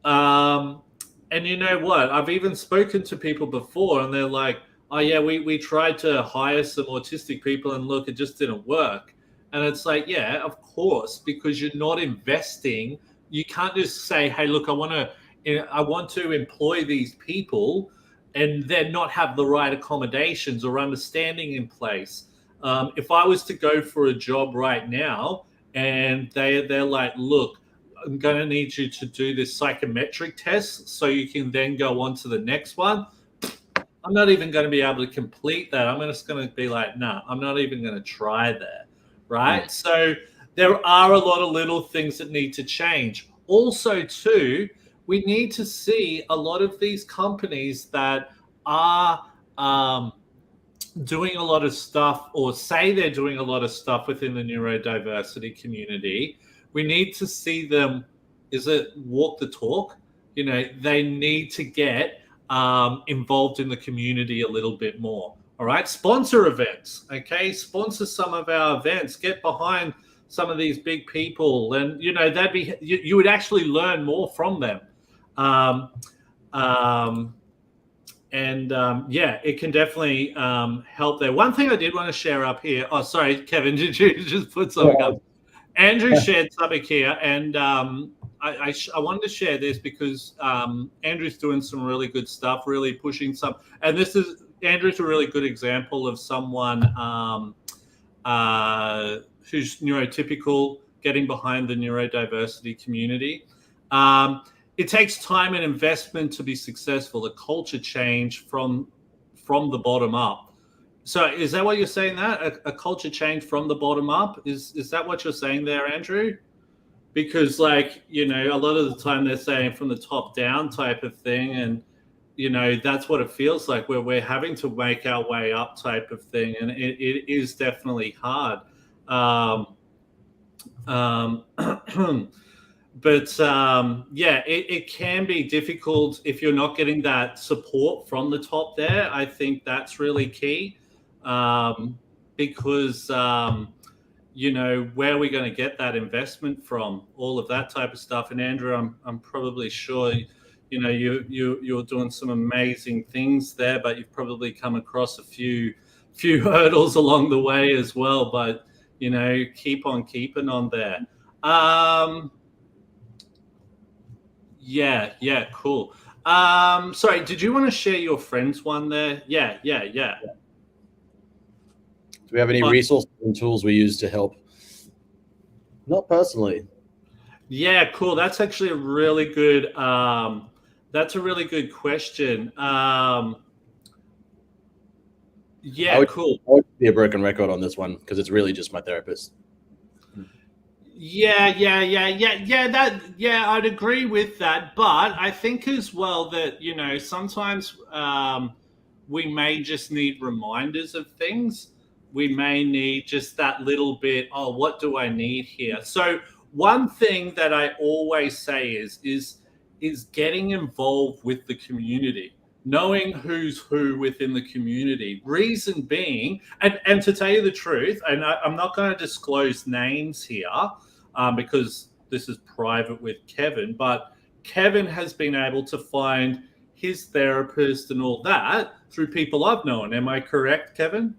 Um, and you know what? I've even spoken to people before, and they're like, "Oh yeah, we tried to hire some autistic people, and look, it just didn't work." And it's like, yeah, of course, because you're not investing. You can't just say, "Hey, look, I want to employ these people," and then not have the right accommodations or understanding in place. If I was to go for a job right now, and they're like, "Look, I'm going to need you to do this psychometric test so you can then go on to the next one." I'm not even going to be able to complete that. I'm just going to be like, "No, I'm not even going to try that." Right. Mm. So there are a lot of little things that need to change. Also, too, we need to see a lot of these companies that are doing a lot of stuff, or say they're doing a lot of stuff within the neurodiversity community. We need to see them, is it walk the talk? You know, they need to get involved in the community a little bit more. All right, sponsor events. Okay, sponsor some of our events. Get behind some of these big people, and you know that'd be you would actually learn more from them. Um, um, yeah, it can definitely help there. One thing I did want to share up here. Oh, sorry, Kevin, did you just put something up? Andrew shared something here, and I wanted to share this because Andrew's doing some really good stuff, really pushing some. And Andrew's a really good example of someone who's neurotypical, getting behind the neurodiversity community. It takes time and investment to be successful, a culture change from the bottom up. So is that what you're saying, that a culture change from the bottom up? Is that what you're saying there, Andrew? Because like, you know, a lot of the time they're saying from the top down type of thing. And, you know, that's what it feels like, where we're having to make our way up type of thing. And it is definitely hard. But yeah, it can be difficult if you're not getting that support from the top there. I think that's really key, because you know, where are we going to get that investment from? All of that type of stuff. And Andrew, I'm probably sure, you know, you're doing some amazing things there, but you've probably come across a few hurdles along the way as well. But you know, keep on keeping on there. Yeah, cool. Sorry, did you want to share your friend's one there? Yeah. Do we have any resources and tools we use to help? Not personally. Yeah, cool. That's actually a really good question. Yeah, cool. I would be a broken record on this one because it's really just my therapist. Yeah, I'd agree with that. But I think as well that, you know, sometimes we may just need reminders of things. We may need just that little bit, oh, what do I need here? So one thing that I always say is getting involved with the community, knowing who's who within the community. Reason being, and to tell you the truth, and I'm not going to disclose names here because this is private with Kevin, but Kevin has been able to find his therapist and all that through people I've known. Am I correct, Kevin?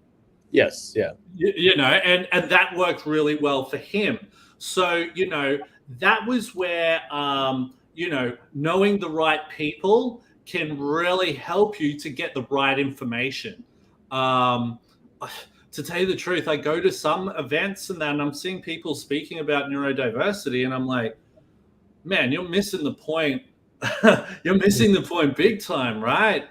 Yes, yeah. You know, and that worked really well for him. So, you know, that was where, you know, knowing the right people can really help you to get the right information. To tell you the truth, I go to some events and then I'm seeing people speaking about neurodiversity and I'm like, man, you're missing the point. You're missing the point big time, right?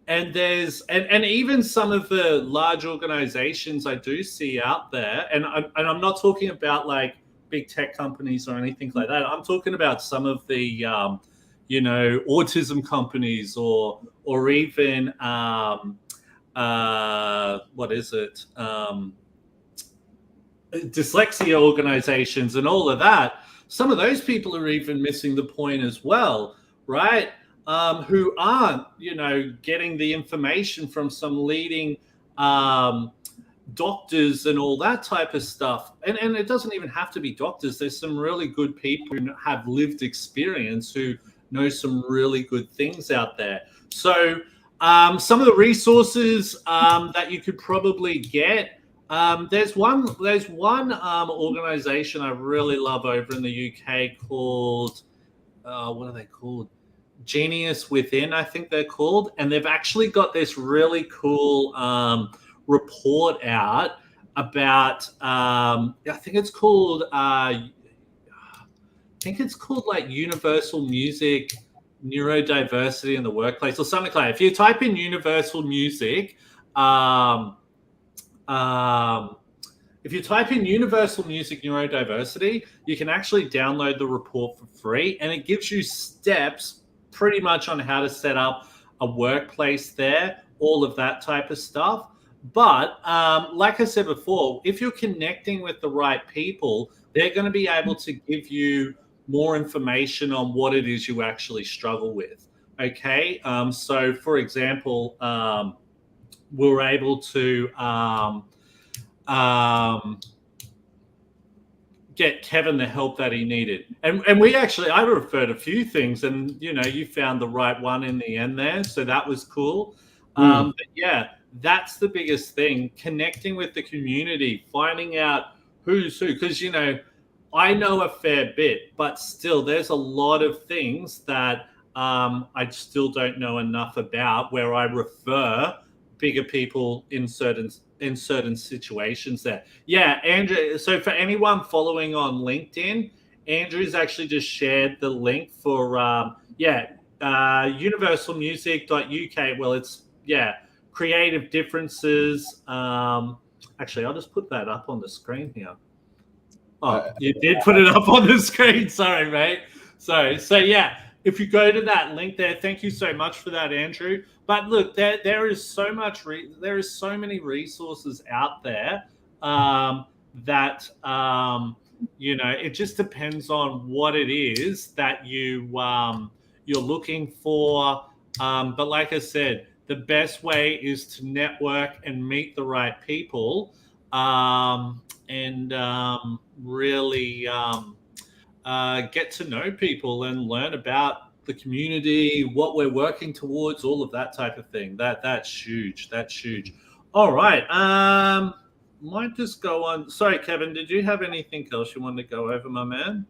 And there's and even some of the large organizations I do see out there, and I'm not talking about like big tech companies or anything like that. I'm talking about some of the you know, autism companies or even what is it? Dyslexia organizations and all of that. Some of those people are even missing the point as well, right? Who aren't, getting the information from some leading doctors and all that type of stuff. And it doesn't even have to be doctors. There's some really good people who have lived experience who know some really good things out there. So some of the resources that you could probably get. There's one organization I really love over in the UK called what are they called? Genius Within, I think they're called, and they've actually got this really cool report out about I think it's called like Universal Music Neurodiversity in the Workplace or something like that. If you type in Universal Music, if you type in Universal Music Neurodiversity, you can actually download the report for free, and it gives you steps pretty much on how to set up a workplace there, all of that type of stuff. But like I said before, if you're connecting with the right people, they're going to be able to give you more information on what it is you actually struggle with. Okay. So for example, we're able to get Kevin the help that he needed. And I referred a few things, and you found the right one in the end there. So that was cool. But yeah, that's the biggest thing, connecting with the community, finding out who's who. Because, I know a fair bit, but still there's a lot of things that I still don't know enough about, where I refer bigger people in certain situations there. Yeah, Andrew. So for anyone following on LinkedIn, Andrew's actually just shared the link for universalmusic.uk. Well, it's creative differences. Actually, I'll just put that up on the screen here. Oh, you did put it up on the screen. Sorry, mate. Sorry. So yeah, if you go to that link there, thank you so much for that, Andrew. But look, there is so much. There is so many resources out there that it just depends on what it is that you're looking for. But like I said, the best way is to network and meet the right people, and really get to know people and learn about the community, what we're working towards, all of that type of thing. That's huge. That's huge. All right. Might just go on. Sorry, Kevin, did you have anything else you wanted to go over, my man?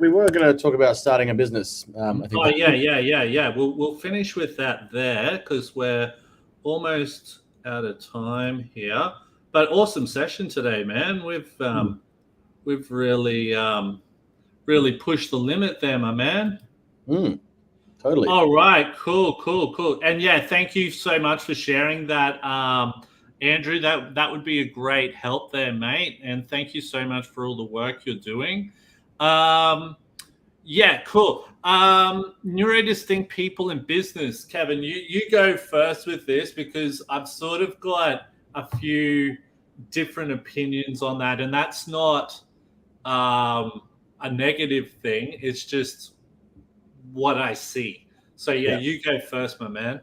We were going to talk about starting a business. I think yeah. We'll finish with that there, because we're almost out of time here. But awesome session today, man. We've really really pushed the limit there, my man. Totally. All right, cool. And yeah, thank you so much for sharing that, Andrew. That would be a great help there, mate. And thank you so much for all the work you're doing. Yeah, cool. Neurodistinct people in business. Kevin, you go first with this, because I've sort of got a few different opinions on that, and that's not a negative thing. It's just what I see. So yeah, you go first, my man.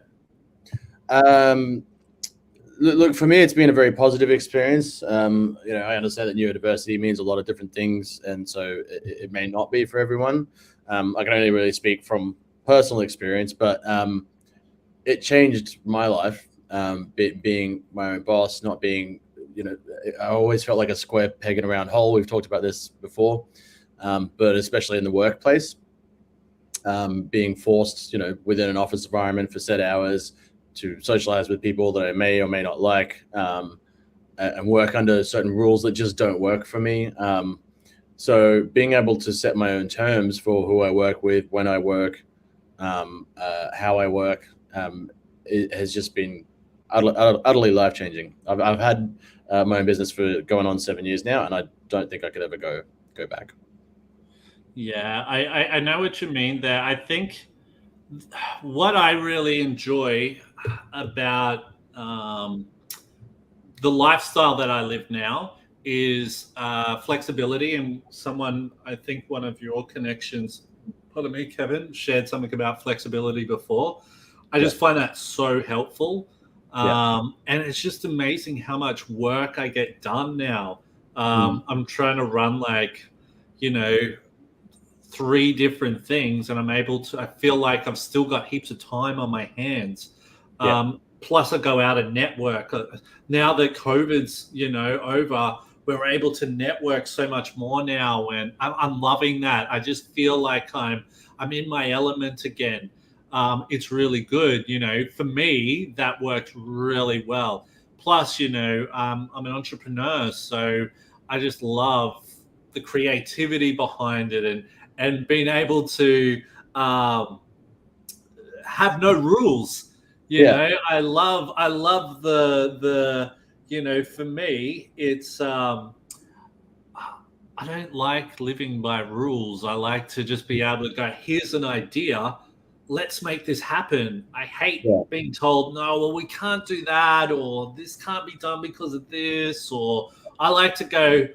Look, for me, it's been a very positive experience. I understand that neurodiversity means a lot of different things, and so it may not be for everyone. I can only really speak from personal experience, but it changed my life. Being my own boss, not being, I always felt like a square peg in a round hole. We've talked about this before, but especially in the workplace, being forced, within an office environment for set hours to socialize with people that I may or may not like, and work under certain rules that just don't work for me. So being able to set my own terms for who I work with, when I work, how I work, it has just been utterly life-changing. I've had my own business for going on 7 years now, and I don't think I could ever go back. Yeah, I know what you mean there. I think what I really enjoy about the lifestyle that I live now is flexibility. And someone, I think one of your connections, pardon me, Kevin, shared something about flexibility before. I just find that so helpful. And it's just amazing how much work I get done now. I'm trying to run like, 3 different things, and I feel like I've still got heaps of time on my hands. Plus I go out and network. Now that COVID's, over, we're able to network so much more now, and I'm loving that. I just feel like I'm in my element again. It's really good. For me, that works really well. Plus, I'm an entrepreneur, so I just love the creativity behind it, and being able to have no rules. I love the for me, it's I don't like living by rules. I like to just be able to go, here's an idea, let's make this happen. I hate being told, no, well, we can't do that, or this can't be done because of this, or I like to go,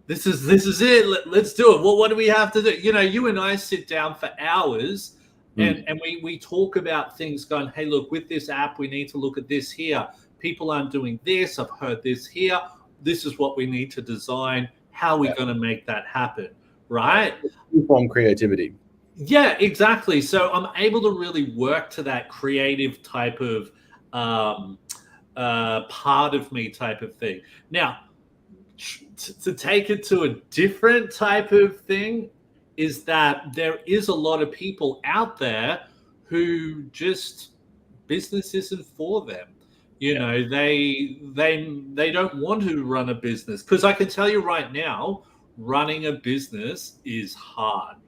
this is it. Let's do it. Well, what do we have to do? You and I sit down for hours and we talk about things going, hey, look, with this app, we need to look at this here. People aren't doing this. I've heard this here. This is what we need to design. How are we going to make that happen? Right? Form creativity. Yeah, exactly. So I'm able to really work to that creative type of part of me type of thing. Now, to take it to a different type of thing is that there is a lot of people out there who just business isn't for them. They don't want to run a business, because I can tell you right now, running a business is hard.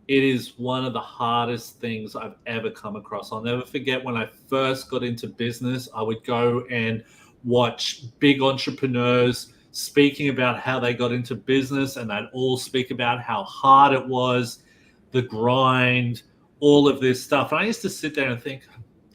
It is one of the hardest things I've ever come across. I'll never forget when I first got into business, I would go and watch big entrepreneurs speaking about how they got into business, and they'd all speak about how hard it was, the grind, all of this stuff. And I used to sit there and think,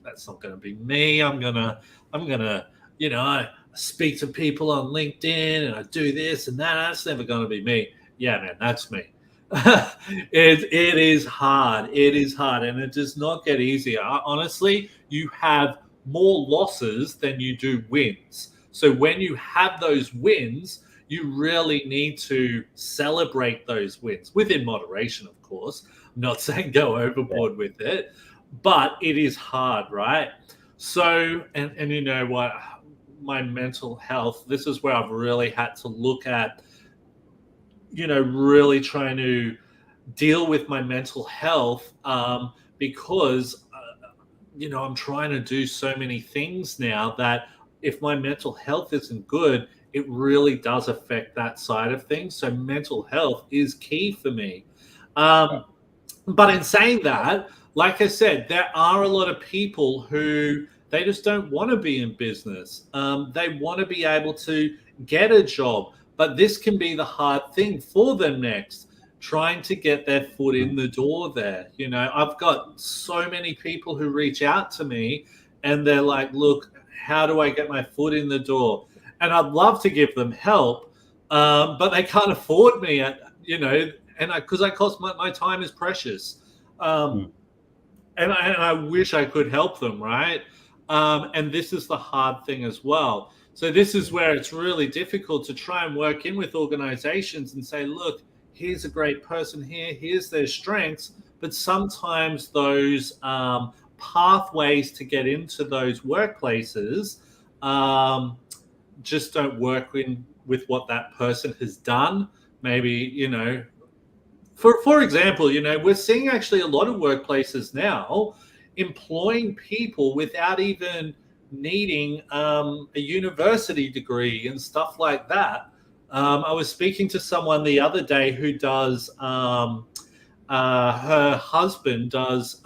that's not going to be me. I'm gonna, I speak to people on LinkedIn and I do this and that. That's never going to be me. Yeah, man, that's me. It is hard. It is hard, and it does not get easier. Honestly, you have more losses than you do wins. So when you have those wins, you really need to celebrate those wins within moderation, of course. I'm not saying go overboard with it, but it is hard, right? So, and you know what, my mental health, this is where I've really had to look at, really trying to deal with my mental health, because, I'm trying to do so many things now that if my mental health isn't good, it really does affect that side of things. So mental health is key for me. But in saying that, like I said, there are a lot of people who they just don't want to be in business. They want to be able to get a job, but this can be the hard thing for them next, trying to get their foot in the door there. I've got so many people who reach out to me and they're like, look, how do I get my foot in the door? And I'd love to give them help, but they can't afford me, and because my time is precious. And I wish I could help them, right? And this is the hard thing as well. So this is where it's really difficult to try and work in with organizations and say, look, here's a great person here, here's their strengths, but sometimes those pathways to get into those workplaces just don't work with what that person has done. Maybe, for example, we're seeing actually a lot of workplaces now employing people without even needing a university degree and stuff like that. I was speaking to someone the other day who does, her husband does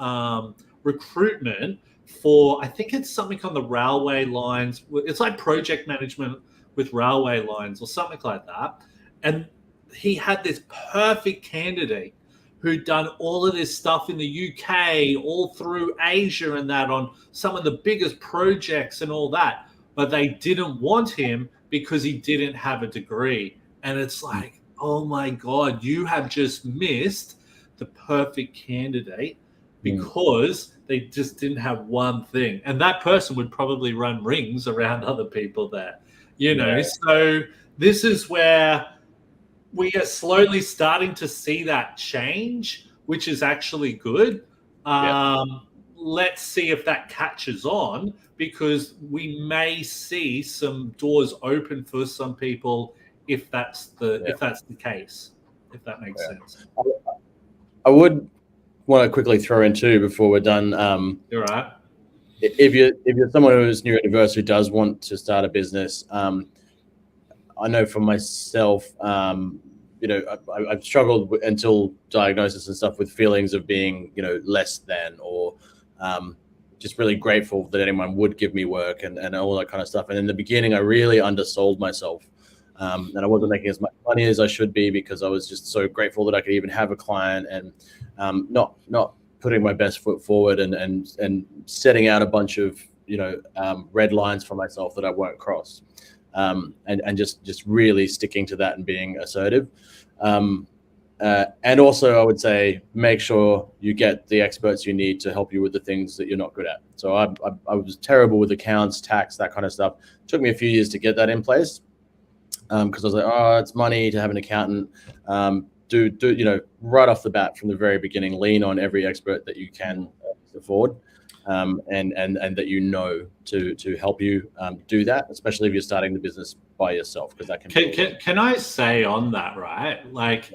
recruitment for, I think it's something on the railway lines. It's like project management with railway lines or something like that. And he had this perfect candidate who'd done all of this stuff in the UK, all through Asia and that, on some of the biggest projects and all that. but they didn't want him because he didn't have a degree. And it's like, oh my God, you have just missed the perfect candidate because they just didn't have one thing. And that person would probably run rings around other people there, you know? Yeah. So this is where we are slowly starting to see that change, which is actually good. Let's see if that catches on, because we may see some doors open for some people if that's the case, if that makes sense. I would want to quickly throw in too before we're done. You're right. If you're someone who is neurodiverse who does want to start a business, I know for myself, you know, I've struggled until diagnosis and stuff with feelings of being, you know, less than, or just really grateful that anyone would give me work and all that kind of stuff. And in the beginning, I really undersold myself. And I wasn't making as much money as I should be because I was just so grateful that I could even have a client, and not putting my best foot forward and setting out a bunch of, you know, red lines for myself that I won't cross. And just really sticking to that and being assertive. And also, I would say, make sure you get the experts you need to help you with the things that you're not good at. So I was terrible with accounts, tax, that kind of stuff. It took me a few years to get that in place, because I was like, oh, it's money to have an accountant. Do you know, right off the bat from the very beginning, lean on every expert that you can afford. And that you know to help you do that, especially if you're starting the business by yourself, because that can I say on that, right? Like,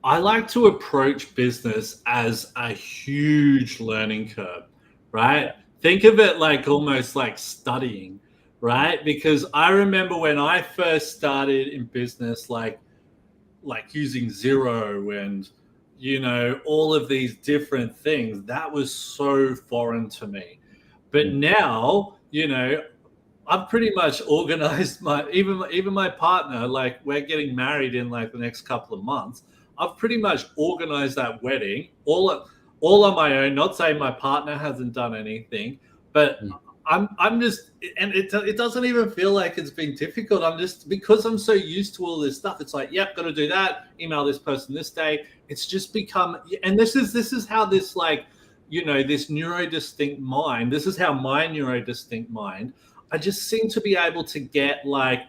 I like to approach business as a huge learning curve, right? Think of it like almost like studying, right? Because I remember when I first started in business, like using Xero and, you know, all of these different things, that was so foreign to me. But now, you know, I've pretty much organized even my partner, like, we're getting married in like the next couple of months. I've pretty much organized that wedding all on my own. Not saying my partner hasn't done anything, but I'm just, and it doesn't even feel like it's been difficult. I'm just, because I'm so used to all this stuff, it's like, yep, got to do that. Email this person this day. It's just become, and this is how this, like, you know, this neurodistinct mind. This is how my neurodistinct mind. I just seem to be able to get, like,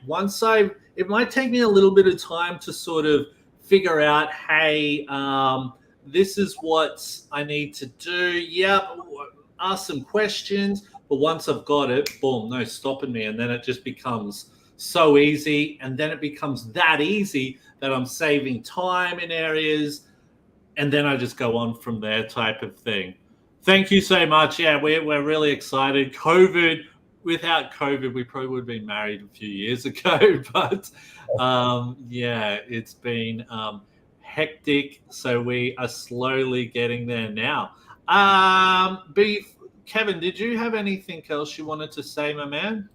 it might take me a little bit of time to sort of figure out, hey, this is what I need to do. Yep, ask some questions. But once I've got it, boom, no stopping me. And then it just becomes so easy. And then it becomes that easy that I'm saving time in areas. And then I just go on from there, type of thing. Thank you so much. Yeah, we're really excited. Without COVID, we probably would have been married a few years ago. But yeah, it's been hectic. So we are slowly getting there now. Kevin, did you have anything else you wanted to say, my man?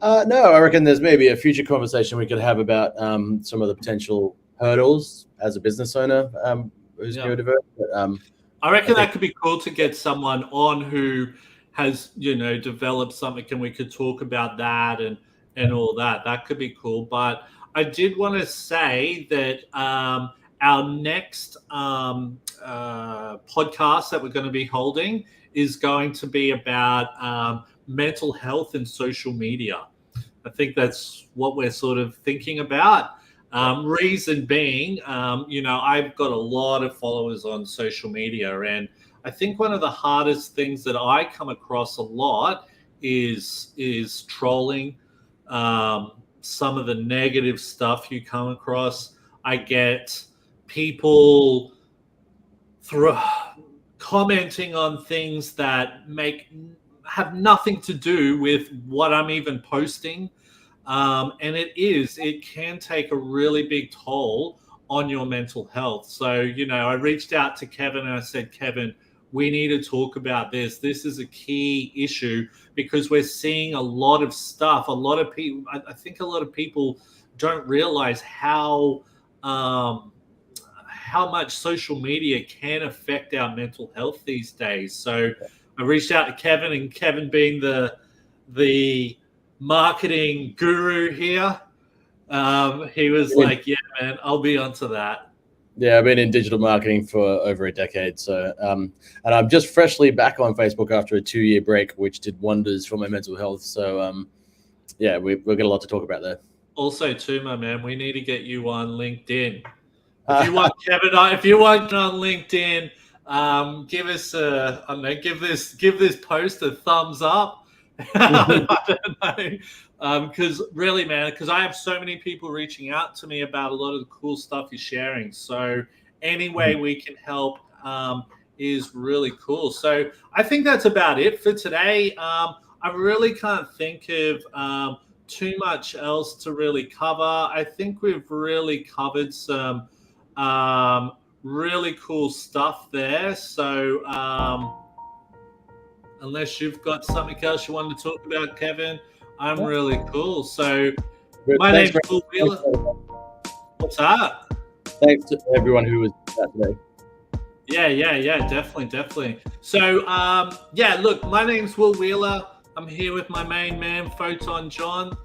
No, I reckon there's maybe a future conversation we could have about some of the potential hurdles as a business owner who's neurodiverse. But, I reckon that could be cool to get someone on who has, you know, developed something, and we could talk about that and all that. That could be cool. But I did want to say that our next podcast that we're going to be holding is going to be about mental health and social media. I think that's what we're sort of thinking about. Reason being, you know, I've got a lot of followers on social media, and I think one of the hardest things that I come across a lot is trolling. Some of the negative stuff you come across. I get people commenting on things that have nothing to do with what I'm even posting. And it can take a really big toll on your mental health. So, you know, I reached out to Kevin and I said, Kevin, we need to talk about this. This is a key issue because we're seeing a lot of stuff. A lot of people, I think a lot of people don't realize how much social media can affect our mental health these days. So I reached out to Kevin, and Kevin being the marketing guru here. He was like, yeah, man, I'll be onto that. Yeah, I've been in digital marketing for over a decade. So, and I'm just freshly back on Facebook after a 2-year break, which did wonders for my mental health. So, yeah, we've got a lot to talk about there. Also, too, my man, we need to get you on LinkedIn. If you want Kevin on LinkedIn, give us I don't know, give this post a thumbs up. I don't know, because really, man, because I have so many people reaching out to me about a lot of the cool stuff you're sharing. So any way we can help is really cool. So I think that's about it for today. I really can't think of too much else to really cover. I think we've really covered some really cool stuff there. So unless you've got something else you wanted to talk about, Kevin, I'm really cool. So my name's Will Wheeler. What's that? Thanks to everyone who was there today. Yeah, definitely. So yeah, look, my name's Will Wheeler. I'm here with my main man, Photon Jon.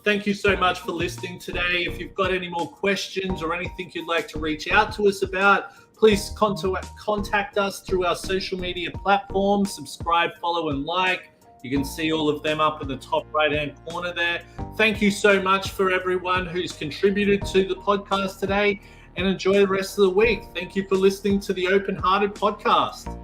Thank you so much for listening today. If you've got any more questions or anything you'd like to reach out to us about, please contact us through our social media platforms. Subscribe, follow, and like. You can see all of them up in the top right-hand corner there. Thank you so much for everyone who's contributed to the podcast today, and enjoy the rest of the week. Thank you for listening to the Open Hearted Podcast.